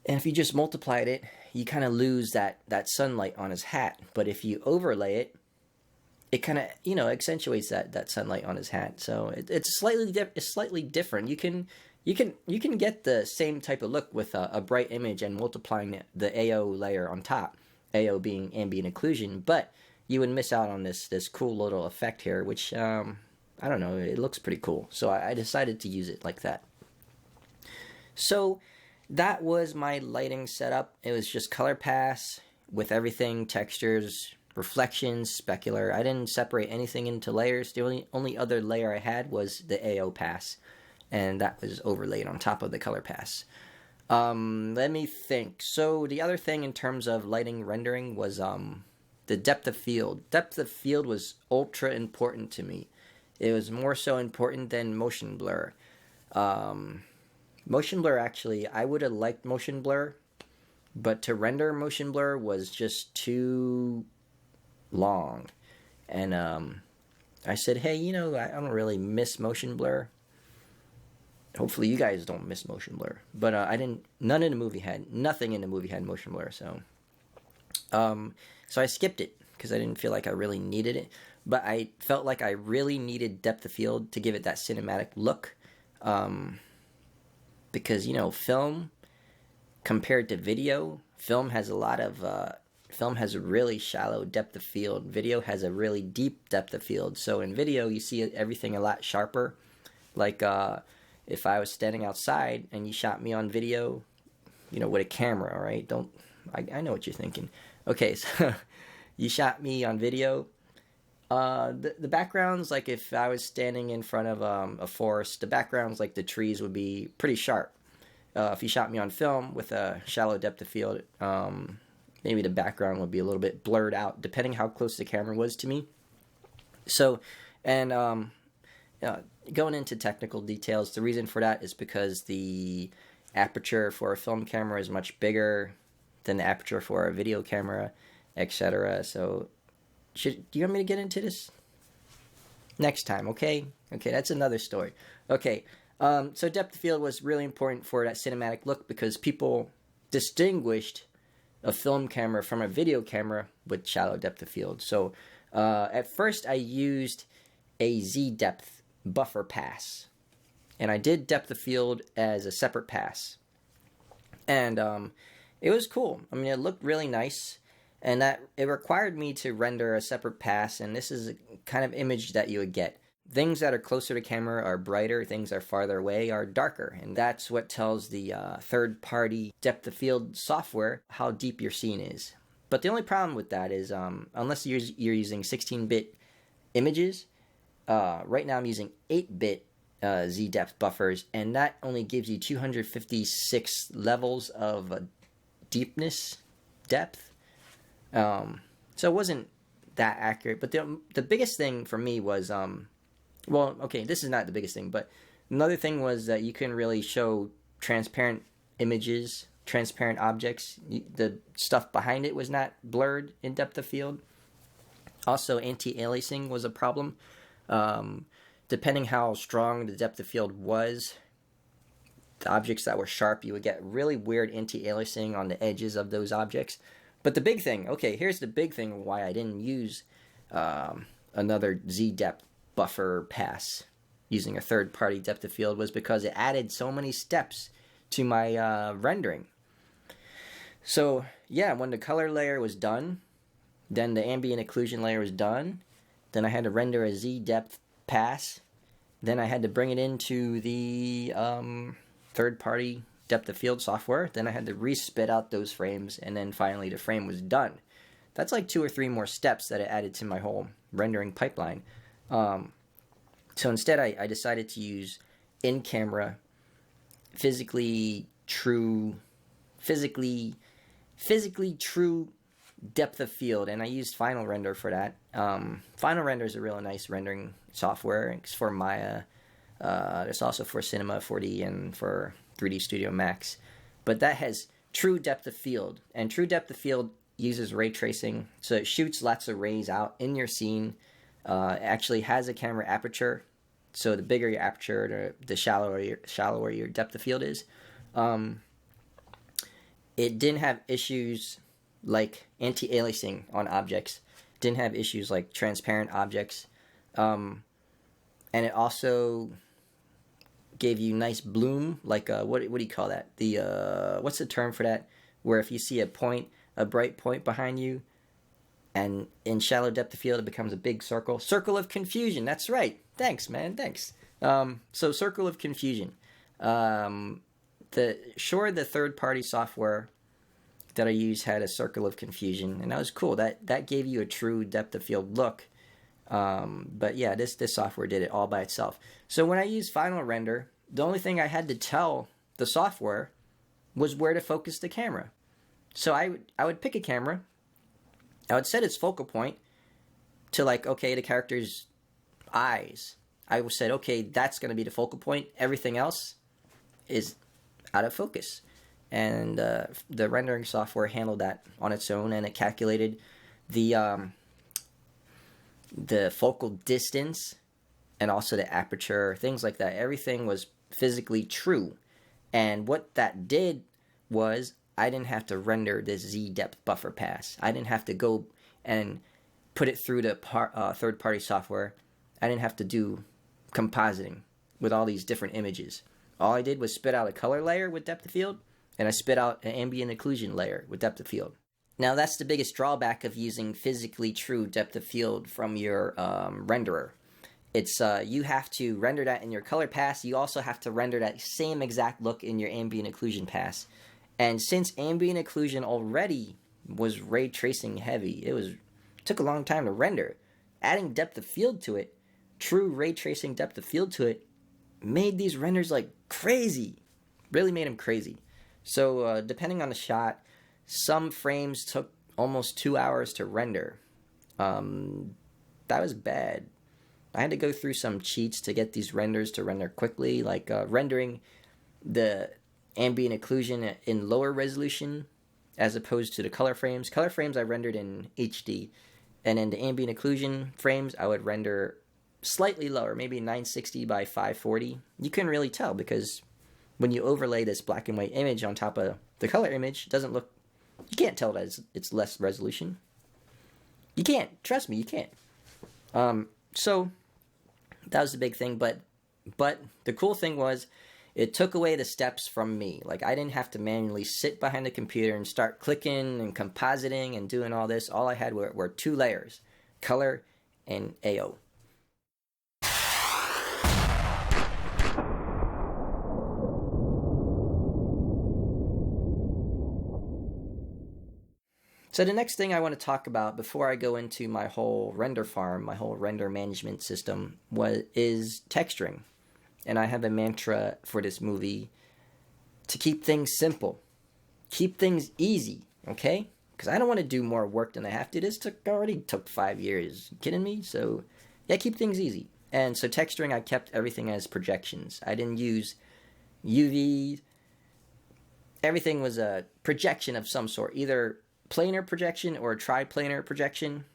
And if you just multiplied it, you kind of lose that sunlight on his hat. But if you overlay it, it kind of, accentuates that sunlight on his hat. So it's slightly different. You can get the same type of look with a bright image and multiplying the AO layer on top. AO being ambient occlusion, but you would miss out on this cool little effect here, which I don't know, it looks pretty cool. So I decided to use it like that. So that was my lighting setup. It was just color pass with everything, textures, reflections, specular. I didn't separate anything into layers. The only other layer I had was the AO pass, and that was overlaid on top of the color pass. Let me think. So the other thing in terms of lighting rendering was the depth of field. Depth of field was ultra important to me. It was more so important than motion blur. Motion blur, actually, I would have liked motion blur, but to render motion blur was just too long. And I said, hey, I don't really miss motion blur. Hopefully you guys don't miss motion blur. But nothing in the movie had motion blur. So I skipped it because I didn't feel like I really needed it. But I felt like I really needed depth of field to give it that cinematic look. Because, film compared to video, film has a really shallow depth of field. Video has a really deep depth of field. So in video, you see everything a lot sharper. Like, if I was standing outside and you shot me on video, with a camera, right? I know what you're thinking. Okay, so you shot me on video. The backgrounds, like if I was standing in front of a forest, the backgrounds, like the trees, would be pretty sharp. If you shot me on film with a shallow depth of field, maybe the background would be a little bit blurred out, depending how close the camera was to me. So, and going into technical details, the reason for that is because the aperture for a film camera is much bigger than the aperture for a video camera, etc. So, do you want me to get into this next time? Okay, that's another story. Okay, so depth of field was really important for that cinematic look because people distinguished a film camera from a video camera with shallow depth of field. So at first I used a Z depth buffer pass, and I did depth of field as a separate pass, and it was cool. I mean, it looked really nice. and that it required me to render a separate pass, and this is a kind of image that you would get. Things that are closer to camera are brighter, things that are farther away are darker, and that's what tells the third-party depth of field software how deep your scene is. But the only problem with that is, unless you're using 16-bit images, right now I'm using 8-bit Z-depth buffers, and that only gives you 256 levels of deepness, depth. So it wasn't that accurate, but the biggest thing for me was... well, okay, this is not the biggest thing, but another thing was that you couldn't really show transparent images, transparent objects. The stuff behind it was not blurred in depth of field. Also, anti-aliasing was a problem. Depending how strong the depth of field was, the objects that were sharp, you would get really weird anti-aliasing on the edges of those objects. But the big thing, okay, here's the big thing why I didn't use another Z-depth buffer pass using a third-party depth of field was because it added so many steps to my rendering. So yeah, when the color layer was done, then the ambient occlusion layer was done, then I had to render a Z-depth pass, then I had to bring it into the third-party depth of field software, then I had to re-spit out those frames, and then finally the frame was done. That's like 2 or 3 more steps that it added to my whole rendering pipeline. So instead I decided to use in-camera physically true depth of field, and I used Final Render for that. Final Render is a really nice rendering software. It's for Maya. It's also for Cinema 4D and for 3D Studio Max. But that has true depth of field, and true depth of field uses ray tracing, so it shoots lots of rays out in your scene. It actually has a camera aperture, so the bigger your aperture, the shallower your depth of field is. It didn't have issues like anti-aliasing on objects. Didn't have issues like transparent objects. And it also gave you nice bloom, like what do you call that? What's the term for that? Where if you see a bright point behind you, and in shallow depth of field, it becomes a big circle. Circle of confusion. That's right. Thanks, man. Thanks. So circle of confusion. The third-party software that I used had a circle of confusion, and that was cool. That gave you a true depth of field look. But yeah, this software did it all by itself. So when I used Final Render, the only thing I had to tell the software was where to focus the camera. So I would pick a camera. I would set its focal point to, like, okay, the character's eyes. I said, okay, that's going to be the focal point. Everything else is out of focus. And the rendering software handled that on its own, and it calculated the focal distance and also the aperture, things like that. Everything was physically true. And what that did was I didn't have to render this Z-depth buffer pass. I didn't have to go and put it through the third-party software. I didn't have to do compositing with all these different images. All I did was spit out a color layer with depth of field, and I spit out an ambient occlusion layer with depth of field. Now, that's the biggest drawback of using physically true depth of field from your renderer. It's you have to render that in your color pass. You also have to render that same exact look in your ambient occlusion pass. And since ambient occlusion already was ray tracing heavy, it took a long time to render. Adding depth of field to it, true ray tracing depth of field to it, made these renders like crazy. Really made them crazy. So depending on the shot, some frames took almost 2 hours to render. That was bad. I had to go through some cheats to get these renders to render quickly, like rendering the ambient occlusion in lower resolution as opposed to the color frames. Color frames I rendered in HD, and then the ambient occlusion frames I would render slightly lower, maybe 960 by 540. You couldn't really tell because when you overlay this black and white image on top of the color image, it doesn't look... You can't tell that it's less resolution. You can't. Trust me, you can't. So that was the big thing, but the cool thing was it took away the steps from me. Like, I didn't have to manually sit behind the computer and start clicking and compositing and doing all this. All I had were 2 layers, color and AO. So the next thing I want to talk about before I go into my whole render farm, my whole render management system, is texturing. And I have a mantra for this movie to keep things simple. Keep things easy, okay? Because I don't want to do more work than I have to. This already took 5 years. You kidding me? So, yeah, keep things easy. And so texturing, I kept everything as projections. I didn't use UV. Everything was a projection of some sort, either planar projection or triplanar projection.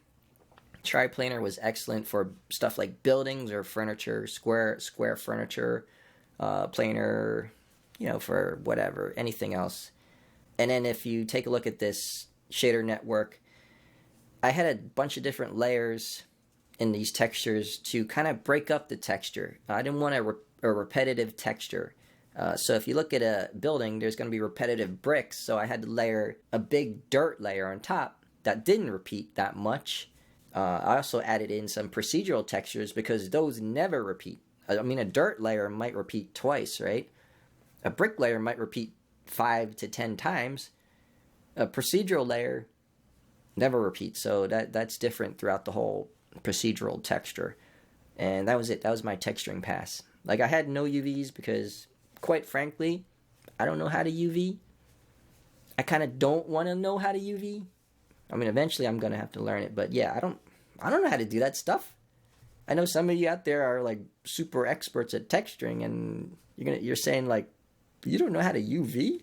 Triplanar was excellent for stuff like buildings or furniture, square furniture, planar, for whatever, anything else. And then if you take a look at this shader network, I had a bunch of different layers in these textures to kind of break up the texture. I didn't want a repetitive texture. So if you look at a building, there's going to be repetitive bricks, so I had to layer a big dirt layer on top that didn't repeat that much. I also added in some procedural textures because those never repeat. I mean, a dirt layer might repeat twice, right? A brick layer might repeat 5 to 10 times. A procedural layer never repeats, so that's different throughout the whole procedural texture. And that was it. That was my texturing pass. Like, I had no UVs because, quite frankly, I don't know how to UV. I kind of don't want to know how to UV. I mean, eventually I'm going to have to learn it, but yeah, I don't know how to do that stuff. I know some of you out there are like super experts at texturing, and you're saying like, you don't know how to UV?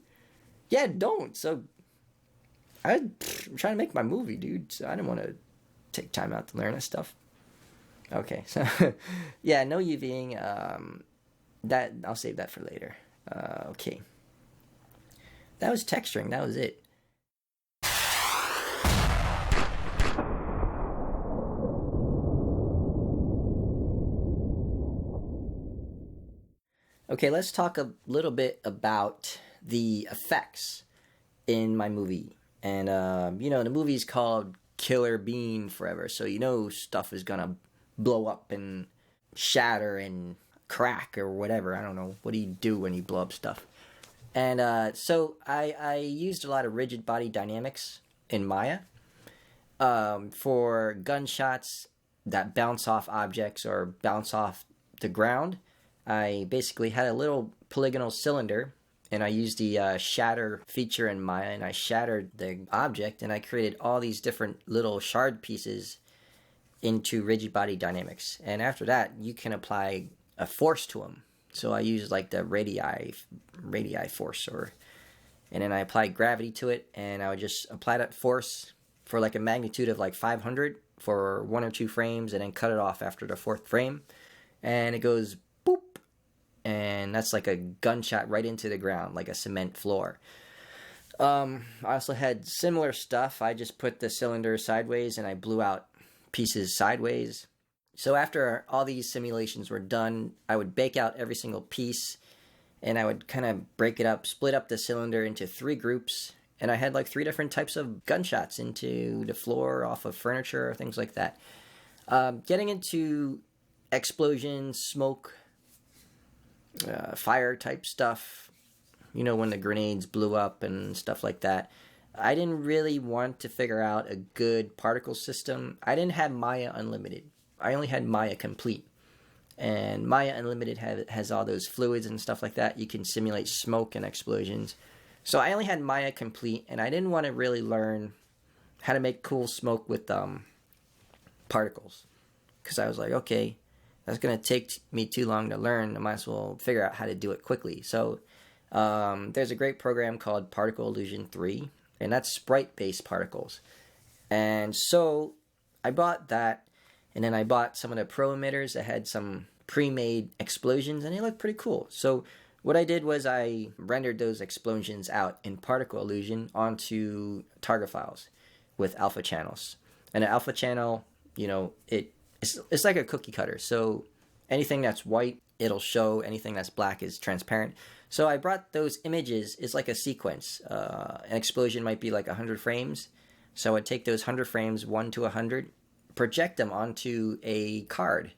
Yeah, don't. So I'm trying to make my movie, dude. So I didn't want to take time out to learn this stuff. Okay, so yeah, no UVing. That I'll save that for later. Okay, that was texturing. That was it. Okay, let's talk a little bit about the effects in my movie. And, the movie's called Killer Bean Forever, so stuff is gonna blow up and shatter and crack or whatever. I don't know. What do you do when you blow up stuff? And so I used a lot of rigid body dynamics in Maya for gunshots that bounce off objects or bounce off the ground. I basically had a little polygonal cylinder, and I used the shatter feature in Maya, and I shattered the object, and I created all these different little shard pieces into rigid body dynamics. And after that, you can apply a force to them. So I used like the radii force, and then I applied gravity to it, and I would just apply that force for like a magnitude of like 500 for 1 or 2 frames, and then cut it off after the 4th frame, and it goes boop, and that's like a gunshot right into the ground, like a cement floor. I also had similar stuff. I just put the cylinder sideways, and I blew out pieces sideways. So after all these simulations were done, I would bake out every single piece, and I would kind of break it up, split up the cylinder into 3 groups, and I had like 3 different types of gunshots into the floor, off of furniture, things like that. Getting into explosions, smoke, fire type stuff, when the grenades blew up and stuff like that. I didn't really want to figure out a good particle system. I didn't have Maya Unlimited. I only had Maya Complete. And Maya Unlimited has all those fluids and stuff like that. You can simulate smoke and explosions. So I only had Maya Complete, and I didn't want to really learn how to make cool smoke with particles. Because I was like, okay, that's going to take me too long to learn. I might as well figure out how to do it quickly. So there's a great program called Particle Illusion 3, and that's sprite-based particles. And so I bought that, and then I bought some of the pro emitters that had some pre-made explosions, and they looked pretty cool. So what I did was I rendered those explosions out in Particle Illusion onto target files with alpha channels. And an alpha channel, it's like a cookie cutter. So anything that's white it'll show anything that's black is transparent. So I brought those images, it's like a sequence. An explosion might be like 100 frames. So I'd take those 100 frames, 1 to 100, project them onto a card,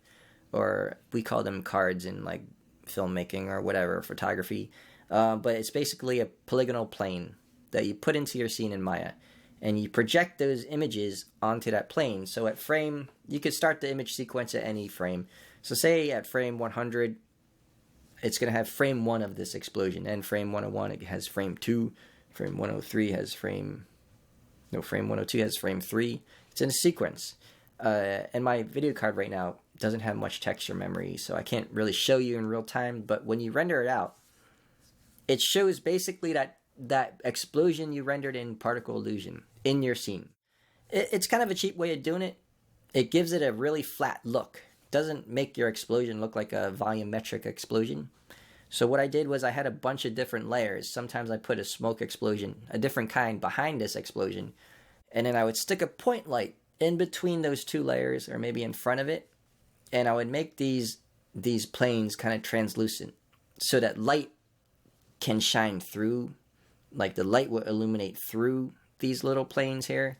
or we call them cards in like filmmaking or whatever, photography. But it's basically a polygonal plane that you put into your scene in Maya, and you project those images onto that plane. So at frame, you could start the image sequence at any frame. So say at frame 100, it's going to have frame 1 of this explosion, and frame 101 it has frame 2, frame 103 has frame 102 has frame 3. It's in a sequence. And my video card right now doesn't have much texture memory, so I can't really show you in real time, but when you render it out, it shows basically that explosion you rendered in particle illusion in your scene. It's kind of a cheap way of doing it. It gives it a really flat look. Doesn't make your explosion look like a volumetric explosion. So what I did was I had a bunch of different layers. Sometimes I put a smoke explosion, a different kind, behind this explosion, and then I would stick a point light in between those two layers, or maybe in front of it, and I would make these planes kind of translucent so that light can shine through, like the light will illuminate through these little planes here.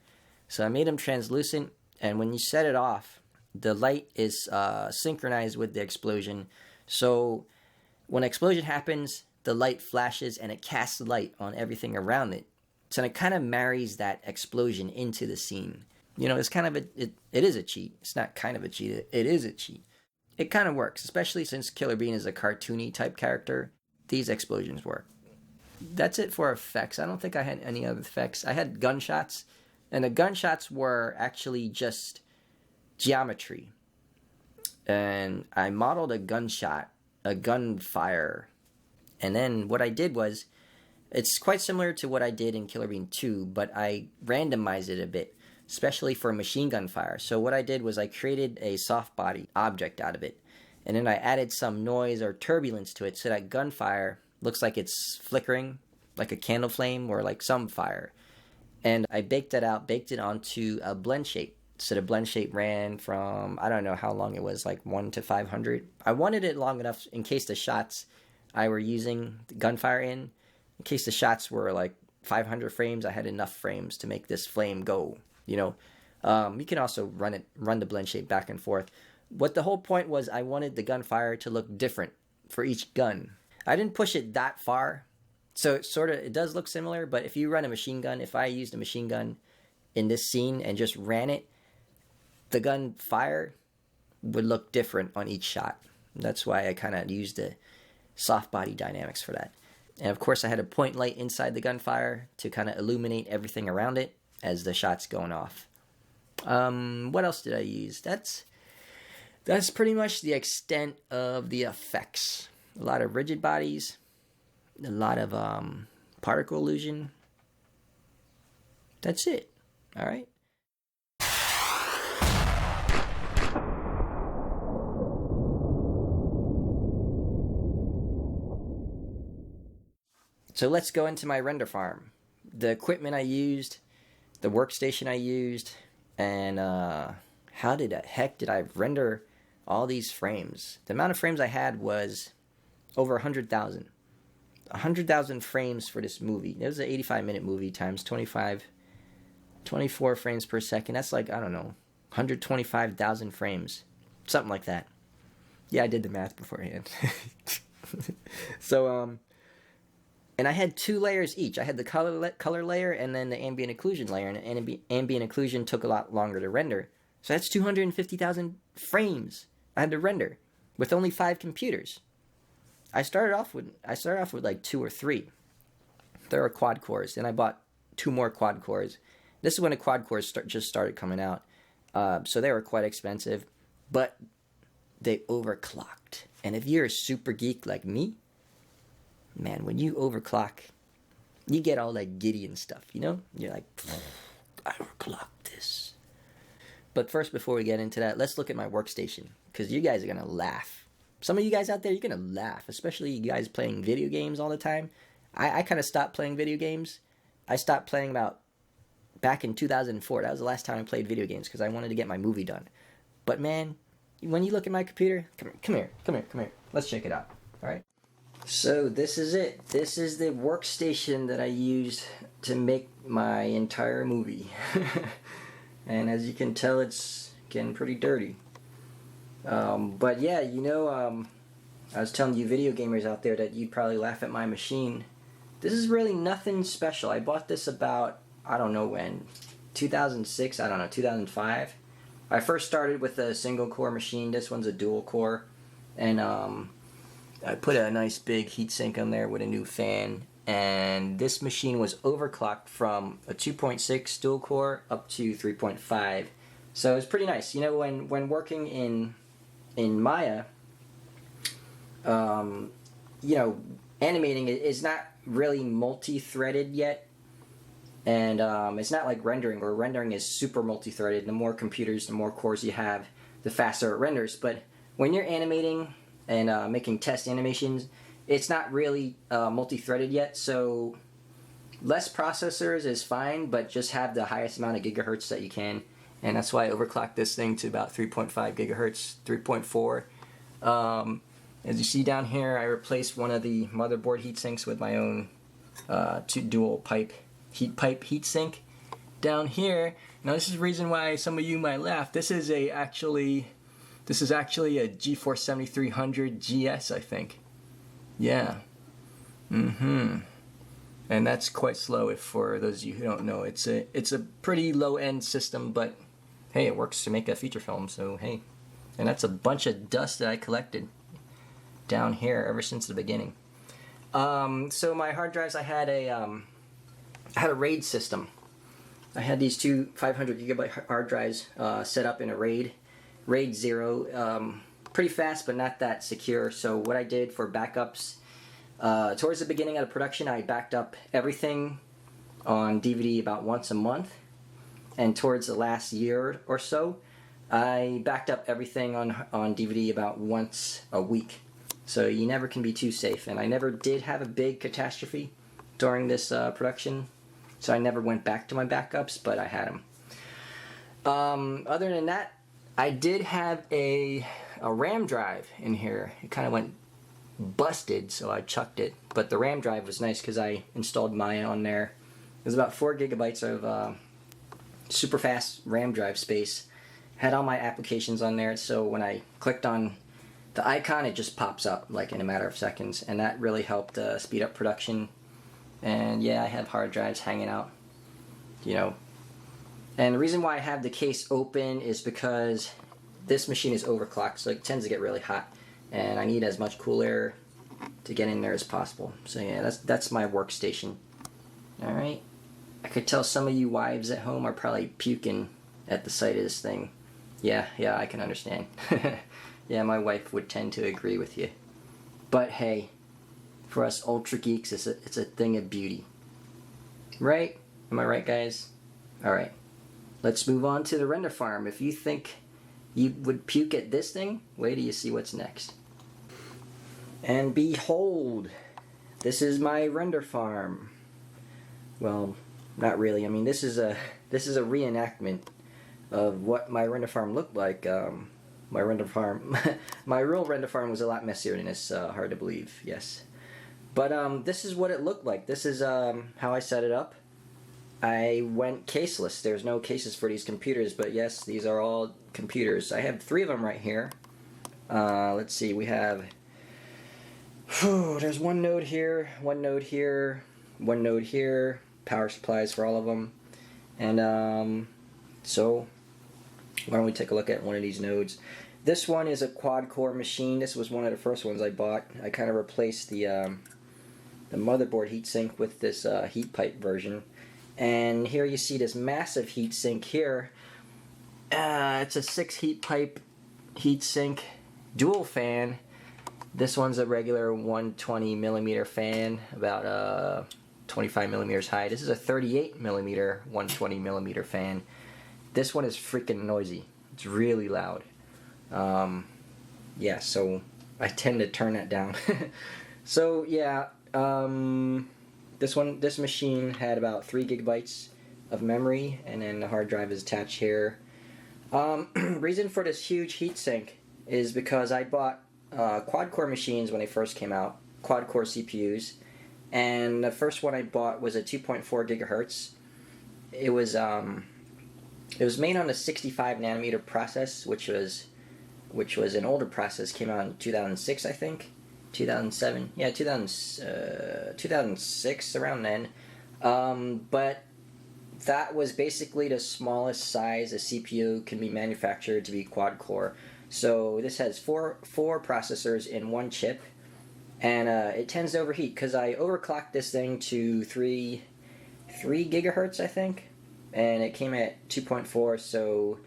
So I made them translucent, and when you set it off, the light is synchronized with the explosion. So when an explosion happens, the light flashes and it casts light on everything around it. So it kind of marries that explosion into the scene. You know, it's kind of it is a cheat. It's not kind of a cheat. It is a cheat. It kind of works, especially since Killer Bean is a cartoony type character. These explosions work. That's it for effects. I don't think I had any other effects. I had gunshots, and the gunshots were actually just geometry. And I modeled a gunshot, a gunfire. And then what I did was, it's quite similar to what I did in Killer Bean 2, but I randomized it a bit, especially for machine gun fire. So what I did was I created a soft body object out of it, and then I added some noise or turbulence to it so that gunfire looks like it's flickering, like a candle flame or like some fire. And I baked it onto a blend shape. So the blend shape ran from, I don't know how long it was, like 1 to 500. I wanted it long enough in case the shots I were using the gunfire in case the shots were like 500 frames, I had enough frames to make this flame go, you know. You can also run the blend shape back and forth. What the whole point was, I wanted the gunfire to look different for each gun. I didn't push it that far, so it does look similar, but if you run a machine gun, if I used a machine gun in this scene and just ran it, the gunfire would look different on each shot. That's why I kind of used the soft body dynamics for that. And of course I had a point light inside the gunfire to kind of illuminate everything around it as the shot's going off. What else did I use? That's pretty much the extent of the effects. A lot of rigid bodies, a lot of particle illusion. That's it. All right. So let's go into my render farm. The equipment I used, the workstation I used, and how the heck did I render all these frames? The amount of frames I had was over 100,000. 100,000 frames for this movie. It was an 85-minute movie times 24 frames per second. That's like, I don't know, 125,000 frames. Something like that. Yeah, I did the math beforehand. So, and I had 2 layers each. I had the color layer and then the ambient occlusion layer. And ambient occlusion took a lot longer to render. So that's 250,000 frames I had to render with only 5 computers. I started off with like 2 or 3. There are quad cores, and I bought 2 more quad cores. This is when the quad cores just started coming out. So they were quite expensive, but they overclocked. And if you're a super geek like me, man, when you overclock, you get all that giddy and stuff, you know? You're like, I overclocked this. But first, before we get into that, let's look at my workstation, because you guys are going to laugh. Some of you guys out there, you're going to laugh, especially you guys playing video games all the time. I kind of stopped playing video games. I stopped playing about back in 2004. That was the last time I played video games because I wanted to get my movie done. But man, when you look at my computer, come here. Let's check it out. All right. So this is it. This is the workstation that I used to make my entire movie. And as you can tell, it's getting pretty dirty. But yeah, I was telling you video gamers out there that you'd probably laugh at my machine. This is really nothing special. I bought this about, I don't know when, 2006, I don't know, 2005. I first started with a single core machine. This one's a dual core. And I put a nice big heatsink on there with a new fan. And this machine was overclocked from a 2.6 dual core up to 3.5. So it was pretty nice. You know, when working in Maya, animating is not really multi-threaded yet. And it's not like rendering, where rendering is super multi-threaded. The more computers, the more cores you have, the faster it renders. But when you're animating and making test animations, it's not really multi-threaded yet. So less processors is fine, but just have the highest amount of gigahertz that you can. And that's why I overclocked this thing to about 3.5 gigahertz, 3.4. As you see down here, I replaced one of the motherboard heat sinks with my own two dual heat pipe heat sink. Down here, now this is the reason why some of you might laugh. This is actually a GeForce 7300 GS, I think. Yeah. And that's quite slow. If for those of you who don't know, it's a pretty low end system, but hey, it works to make a feature film. So hey, and that's a bunch of dust that I collected down here ever since the beginning. So my hard drives, I had a RAID system. I had these two 500 gigabyte hard drives set up in a RAID 0. Pretty fast, but not that secure. So what I did for backups, towards the beginning of the production, I backed up everything on DVD about once a month. And towards the last year or so, I backed up everything on DVD about once a week. So you never can be too safe. And I never did have a big catastrophe during this production. So I never went back to my backups, but I had them. Other than that, I did have a RAM drive in here. It kind of went busted, so I chucked it. But the RAM drive was nice because I installed Maya on there. It was about 4 gigabytes of super fast RAM drive space. Had all my applications on there, so when I clicked on the icon, it just pops up like in a matter of seconds, and that really helped speed up production. And yeah, I have hard drives hanging out, And the reason why I have the case open is because this machine is overclocked, so it tends to get really hot, and I need as much cool air to get in there as possible. So yeah, that's my workstation. All right, I could tell some of you wives at home are probably puking at the sight of this thing. Yeah, I can understand. Yeah, my wife would tend to agree with you. But hey, for us ultra geeks, it's a thing of beauty. Right? Am I right, guys? Alright. Let's move on to the render farm. If you think you would puke at this thing, wait till you see what's next. And behold, this is my render farm. Well, not really. I mean, this is a reenactment of what my render farm looked like. My real render farm was a lot messier than this. Hard to believe, yes. But this is what it looked like. This is how I set it up. I went caseless. There's no cases for these computers, but yes, these are all computers. I have 3 of them right here. Let's see, we have... there's one node here, one node here, one node here. Power supplies for all of them. And so... why don't we take a look at one of these nodes. This one is a quad-core machine. This was one of the first ones I bought. I kind of replaced the motherboard heatsink with this heat pipe version. And here you see this massive heatsink here. It's a 6 heat pipe heatsink dual fan. This one's a regular 120 millimeter fan, about 25 millimeters high. This is a 38 millimeter 120 millimeter fan. This one is freaking noisy. It's really loud. Yeah, so I tend to turn that down. So yeah, this machine had about 3 gigabytes of memory, and then the hard drive is attached here. Reason for this huge heatsink is because I bought quad-core machines when they first came out, quad-core CPUs, and the first one I bought was a 2.4 gigahertz. It was made on a 65 nanometer process, which was an older process. Came out in 2006, I think, 2007, yeah, 2006, around then. But that was basically the smallest size a CPU can be manufactured to be quad-core. So this has four processors in one chip, and it tends to overheat because I overclocked this thing to 3 gigahertz, I think, and it came at 2.4. So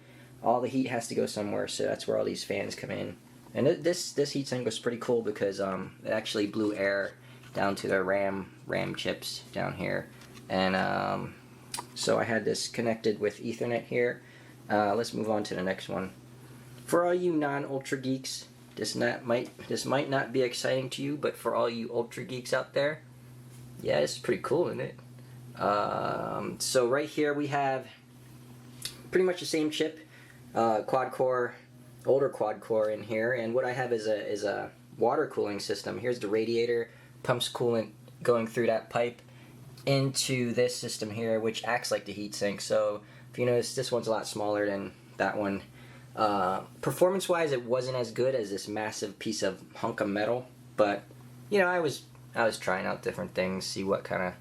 all the heat has to go somewhere. So that's where all these fans come in. And this heatsink was pretty cool because it actually blew air down to the RAM chips down here, and so I had this connected with Ethernet here. Let's move on to the next one. For all you non-ultra geeks, this might not be exciting to you, but for all you ultra geeks out there, yeah, this is pretty cool, isn't it? So right here we have pretty much the same chip, quad-core, older quad-core in here, and what I have is a water cooling system. Here's the radiator, pumps coolant going through that pipe into this system here, which acts like the heatsink. So if you notice, this one's a lot smaller than that one. Performance-wise, it wasn't as good as this massive piece of hunk of metal, but you know, I was trying out different things, see what kind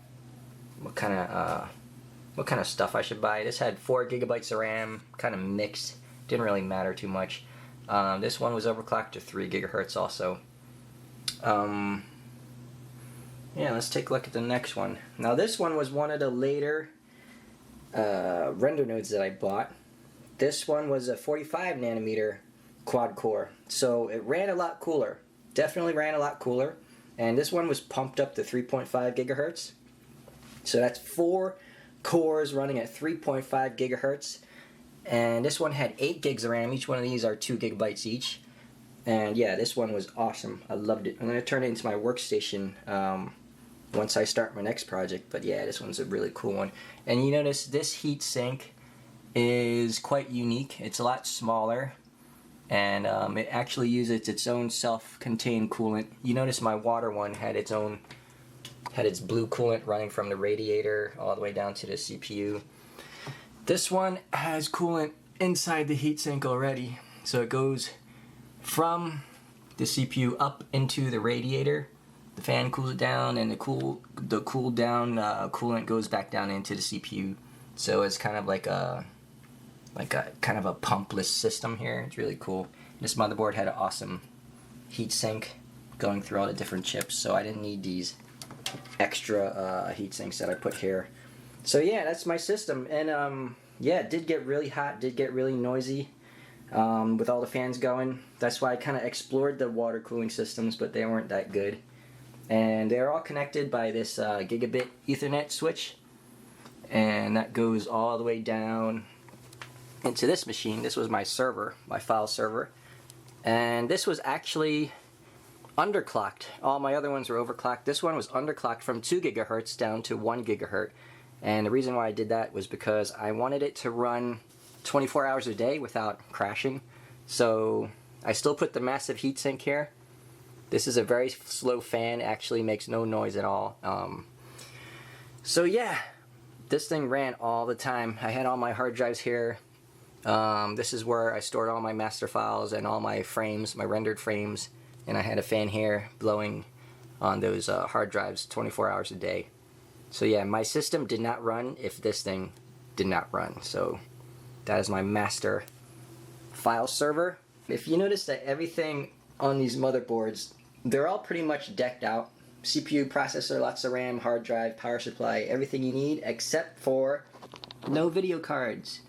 of stuff I should buy. This had 4 gigabytes of RAM, kind of mixed, didn't really matter too much. This one was overclocked to 3 gigahertz also. Yeah, let's take a look at the next one. Now this one was one of the later render nodes that I bought. This one was a 45 nanometer quad core, so it ran a lot cooler. Definitely ran a lot cooler. And this one was pumped up to 3.5 gigahertz. So that's 4 cores running at 3.5 gigahertz. And this one had 8 gigs of RAM. Each one of these are 2 gigabytes each. And yeah, this one was awesome. I loved it. I'm going to turn it into my workstation once I start my next project. But yeah, this one's a really cool one. And you notice this heat sink is quite unique. It's a lot smaller, and it actually uses its own self-contained coolant. You notice my water one had its blue coolant running from the radiator all the way down to the CPU. This one has coolant inside the heatsink already, so it goes from the CPU up into the radiator. The fan cools it down, and the cooled down coolant goes back down into the CPU. So it's kind of like a kind of a pumpless system here. It's really cool. This motherboard had an awesome heatsink going through all the different chips, so I didn't need these extra heatsinks that I put here. So yeah, that's my system, and yeah, it did get really hot, did get really noisy with all the fans going. That's why I kind of explored the water cooling systems, but they weren't that good. And they're all connected by this gigabit Ethernet switch, and that goes all the way down into this machine. This was my server, my file server, and this was actually underclocked. All my other ones were overclocked. This one was underclocked from 2 gigahertz down to 1 gigahertz, and the reason why I did that was because I wanted it to run 24 hours a day without crashing. So I still put the massive heatsink here. This is a very slow fan, actually makes no noise at all. So yeah, this thing ran all the time. I had all my hard drives here. This is where I stored all my master files and all my frames, my rendered frames, and I had a fan here blowing on those hard drives 24 hours a day. So yeah, my system did not run if this thing did not run. So that is my master file server. If you notice that everything on these motherboards, they're all pretty much decked out. CPU, processor, lots of RAM, hard drive, power supply, everything you need, except for no video cards.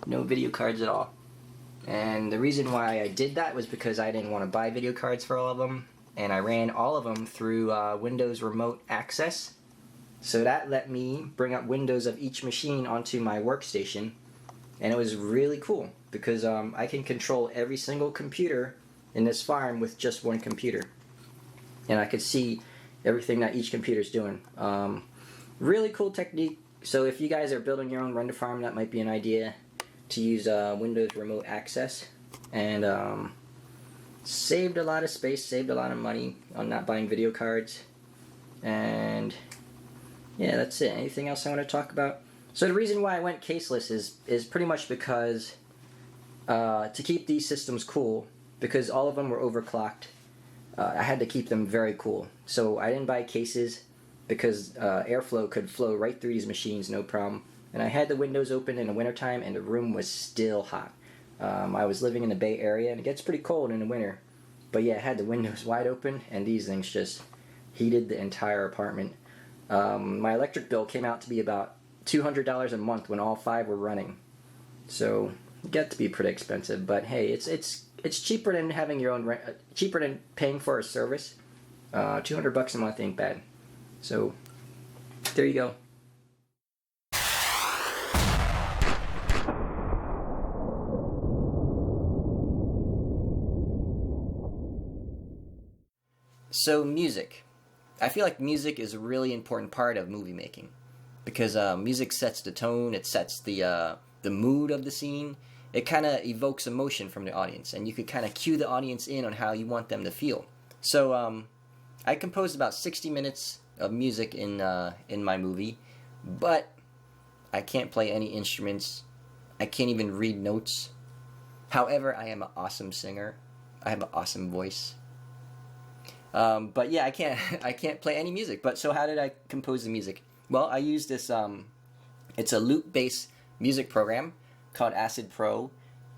No video cards at all. And the reason why I did that was because I didn't want to buy video cards for all of them, and I ran all of them through Windows Remote Access. So that let me bring up windows of each machine onto my workstation, and it was really cool because I can control every single computer in this farm with just one computer, and I could see everything that each computer is doing. Really cool technique. So if you guys are building your own render farm, that might be an idea to use Windows Remote Access. And saved a lot of space, saved a lot of money on not buying video cards. And yeah, that's it. Anything else I want to talk about? So the reason why I went caseless is pretty much because to keep these systems cool, because all of them were overclocked, I had to keep them very cool. So I didn't buy cases because airflow could flow right through these machines, no problem. And I had the windows open in the wintertime, and the room was still hot. I was living in the Bay Area, and it gets pretty cold in the winter. But yeah, I had the windows wide open, and these things just heated the entire apartment. My electric bill came out to be about $200 a month when all 5 were running. So it got to be pretty expensive. But hey, it's cheaper than having your own rent, cheaper than paying for a service. $200 a month ain't bad. So there you go. So music. I feel like music is a really important part of movie making because music sets the tone, it sets the mood of the scene. It kind of evokes emotion from the audience, and you could kind of cue the audience in on how you want them to feel. So I composed about 60 minutes of music in my movie, but I can't play any instruments. I can't even read notes. However, I am an awesome singer. I have an awesome voice. But yeah, I can't play any music. But so how did I compose the music? Well, I used this, it's a loop-based music program called Acid Pro.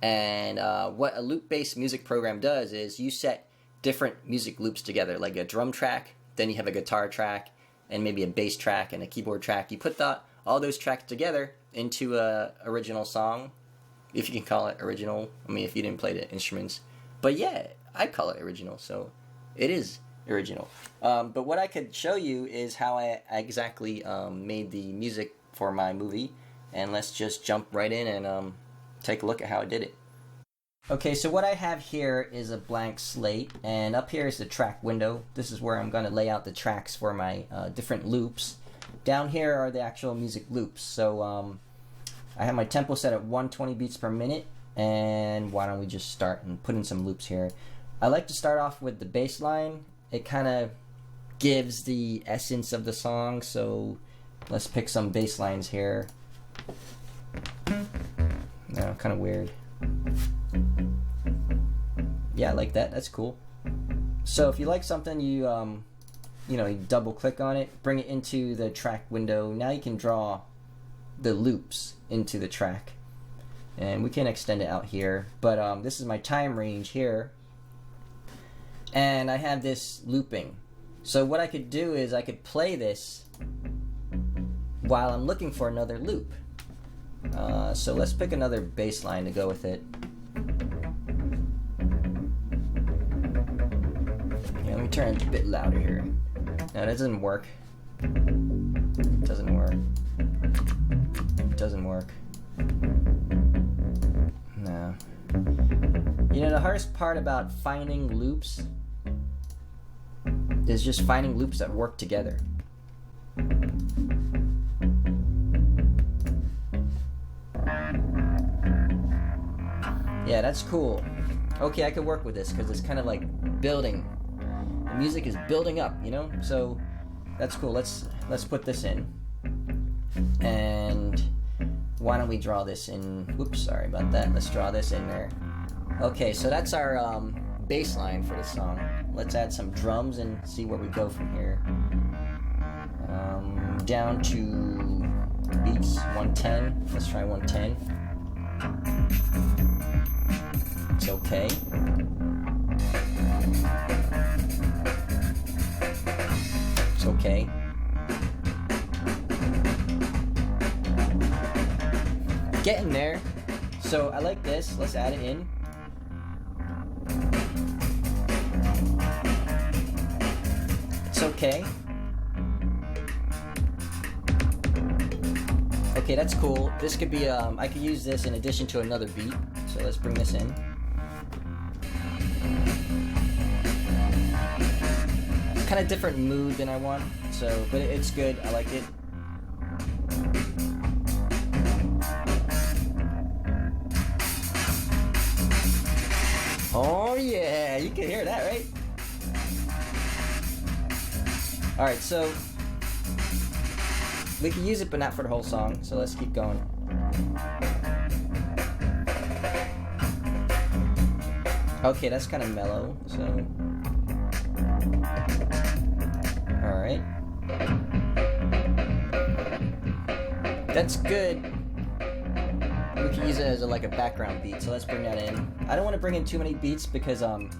And what a loop-based music program does is you set different music loops together, like a drum track, then you have a guitar track, and maybe a bass track and a keyboard track. You put all those tracks together into a original song, if you can call it original. I mean, if you didn't play the instruments. But yeah, I call it original, so it is original. But what I could show you is how I exactly made the music for my movie. And let's just jump right in and take a look at how I did it. Okay, so what I have here is a blank slate, and up here is the track window. This is where I'm going to lay out the tracks for my different loops. Down here are the actual music loops. So I have my tempo set at 120 beats per minute, and why don't we just start and put in some loops here. I like to start off with the bass line. It kind of gives the essence of the song, so let's pick some bass lines here. No, kind of weird. Yeah, I like that. That's cool. So if you like something, you double click on it, bring it into the track window. Now you can draw the loops into the track, and we can extend it out here. But this is my time range here. And I have this looping. So what I could do is I could play this while I'm looking for another loop. So let's pick another bass line to go with it. Yeah, let me turn it a bit louder here. No, that doesn't work. It doesn't work. It doesn't work. No. You know, the hardest part about finding loops is just finding loops that work together. Yeah, that's cool. Okay, I could work with this because it's kind of like building. The music is building up, you know? So that's cool. Let's put this in. And why don't we draw this in? Whoops, sorry about that. Let's draw this in there. Okay, so that's our bass line for the song. Let's add some drums and see where we go from here. Down to beats 110. Let's try 110. It's okay. It's okay. Getting there. So I like this. Let's add it in. It's okay. Okay, that's cool. This could be, I could use this in addition to another beat. So let's bring this in. Kind of different mood than I want. So, but it's good. I like it. Oh yeah, you can hear that, right? Alright, so we can use it, but not for the whole song, so let's keep going. Okay, that's kind of mellow, so... Alright. That's good. We can use it as like a background beat, so let's bring that in. I don't want to bring in too many beats because the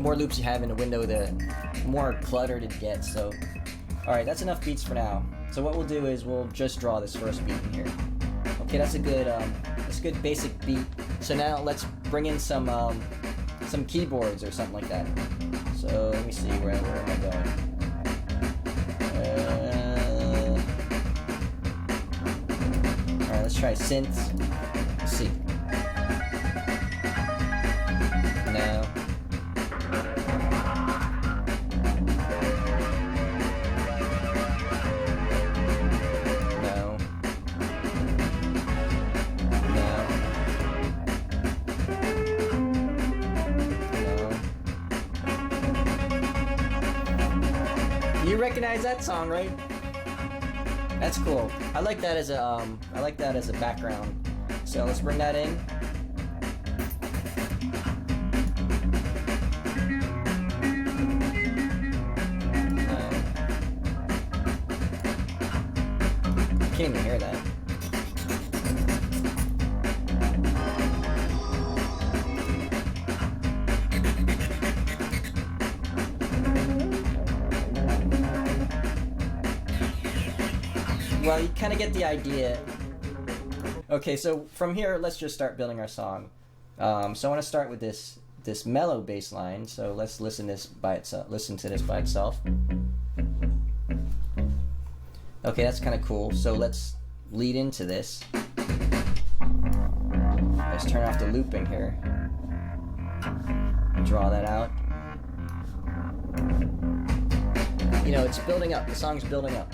more loops you have in a window, the more cluttered it gets, so... Alright, that's enough beats for now. So what we'll do is we'll just draw this first beat in here. Okay, that's a good basic beat. So now let's bring in some keyboards or something like that. So let me see, where am I going? Alright, let's try synths. Let's see. No. You recognize that song, right? That's cool. I like that as a background. So let's bring that in. I can't even hear that. Well, you kind of get the idea. Okay, so from here, let's just start building our song. So I want to start with this mellow bass line. So let's listen to this by itself. Okay, that's kind of cool. So let's lead into this. Let's turn off the looping here. Draw that out. You know, it's building up. The song's building up.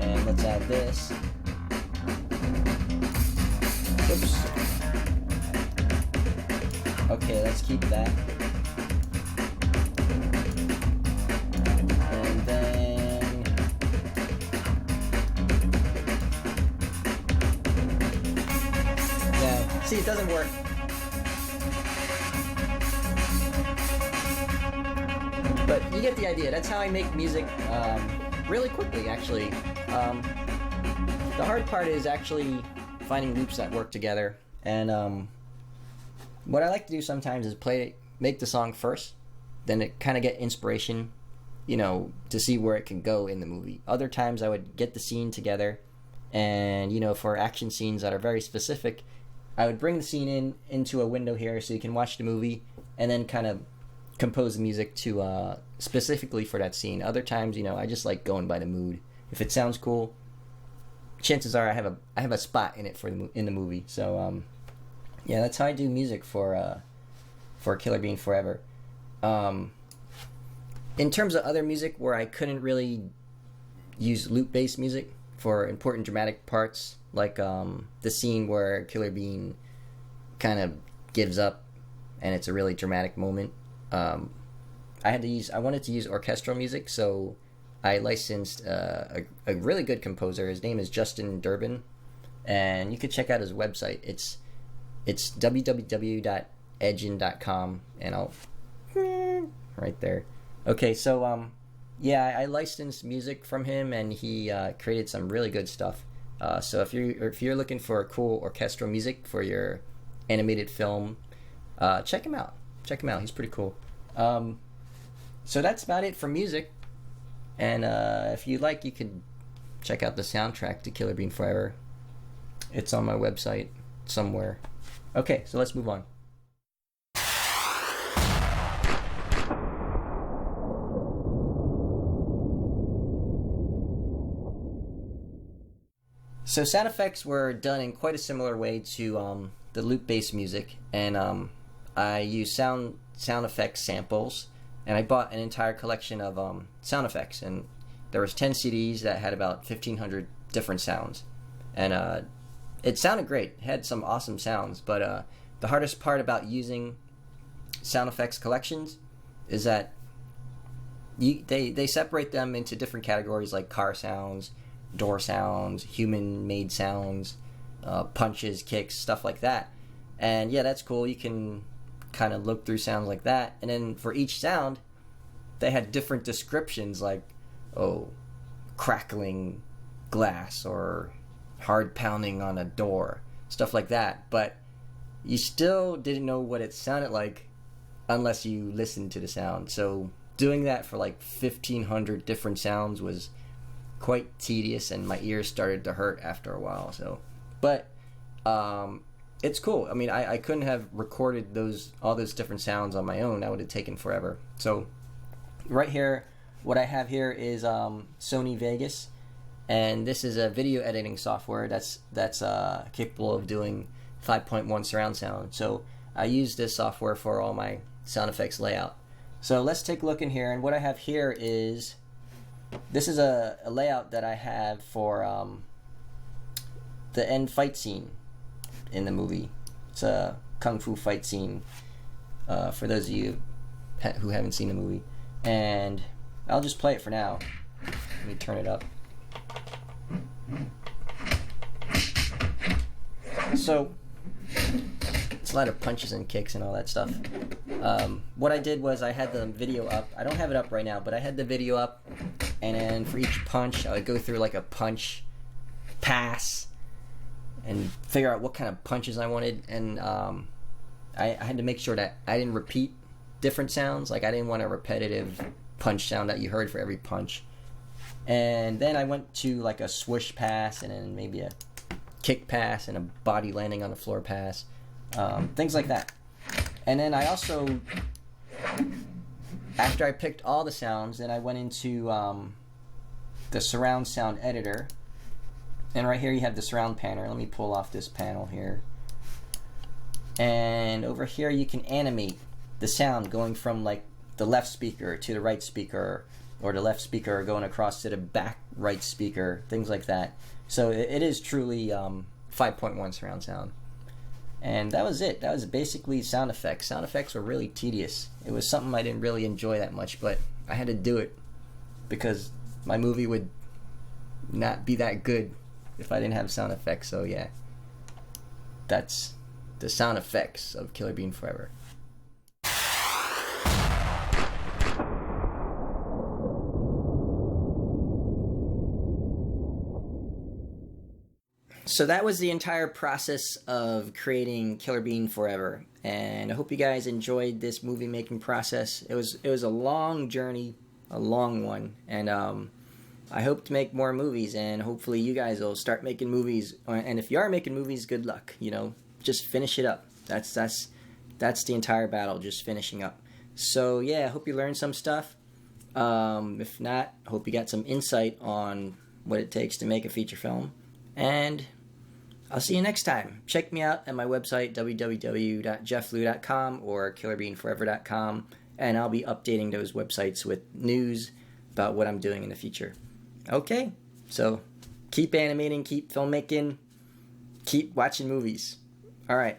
And let's add this. Oops. Okay, let's keep that. And then... Yeah, see, it doesn't work. But you get the idea. That's how I make music really quickly, actually. The hard part is actually finding loops that work together, and what I like to do sometimes is make the song first, then it kind of get inspiration, you know, to see where it can go in the movie. Other times I would get the scene together, and you know, for action scenes that are very specific, I would bring the scene into a window here so you can watch the movie, and then kind of compose the music to specifically for that scene. Other times, you know, I just like going by the mood. If it sounds cool, chances are I have a spot in it in the movie. So yeah, that's how I do music for Killer Bean Forever. In terms of other music where I couldn't really use loop-based music for important dramatic parts, like the scene where Killer Bean kind of gives up and it's a really dramatic moment, I wanted to use orchestral music, so I licensed a really good composer. His name is Justin Durbin, and you can check out his website. It's www.edgin.com, and I'll right there. Okay, so yeah, I licensed music from him, and he created some really good stuff. So if you're looking for cool orchestral music for your animated film, check him out. He's pretty cool. So that's about it for music. And if you like, you could check out the soundtrack to Killer Bean Forever. It's on my website somewhere. Okay, so let's move on. So sound effects were done in quite a similar way to the loop-based music, and I use sound effects samples, and I bought an entire collection of sound effects, and there was 10 CDs that had about 1,500 different sounds, and it sounded great. It had some awesome sounds, but the hardest part about using sound effects collections is that they separate them into different categories like car sounds, door sounds, human-made sounds, punches, kicks, stuff like that. And yeah, that's cool. You can kind of look through sounds like that. And then for each sound, they had different descriptions like, oh, crackling glass or hard pounding on a door, stuff like that. But you still didn't know what it sounded like unless you listened to the sound. So doing that for like 1,500 different sounds was quite tedious, and my ears started to hurt after a while. So, but it's cool. I mean, I couldn't have recorded all those different sounds on my own. That would have taken forever. So right here, what I have here is Sony Vegas, and this is a video editing software that's capable of doing 5.1 surround sound. So I use this software for all my sound effects layout. So let's take a look in here, and what I have here is, this is a layout that I have for the end fight scene in the movie. It's a kung fu fight scene for those of you who haven't seen the movie. And I'll just play it for now. Let me turn it up. So it's a lot of punches and kicks and all that stuff. What I did was I had the video up. I don't have it up right now, but I had the video up, and then for each punch I would go through like a punch pass and figure out what kind of punches I wanted. And I had to make sure that I didn't repeat different sounds. Like I didn't want a repetitive punch sound that you heard for every punch. And then I went to like a swoosh pass, and then maybe a kick pass, and a body landing on the floor pass, things like that. And then I also, after I picked all the sounds, then I went into the surround sound editor. And right here you have the surround panel. Let me pull off this panel here. And over here you can animate the sound going from like the left speaker to the right speaker, or the left speaker going across to the back right speaker, things like that. So it is truly 5.1 surround sound. And that was it. That was basically sound effects. Sound effects were really tedious. It was something I didn't really enjoy that much, but I had to do it because my movie would not be that good if I didn't have sound effects. So yeah, that's the sound effects of Killer Bean Forever. So that was the entire process of creating Killer Bean Forever, and I hope you guys enjoyed this movie making process. It was a long journey, a long one, and I hope to make more movies, and hopefully you guys will start making movies. And if you are making movies, good luck. You know, just finish it up. That's the entire battle, just finishing up. So yeah, I hope you learned some stuff. If not, I hope you got some insight on what it takes to make a feature film. And I'll see you next time. Check me out at my website, www.jefflu.com or killerbeanforever.com, and I'll be updating those websites with news about what I'm doing in the future. Okay, so keep animating, keep filmmaking, keep watching movies. All right.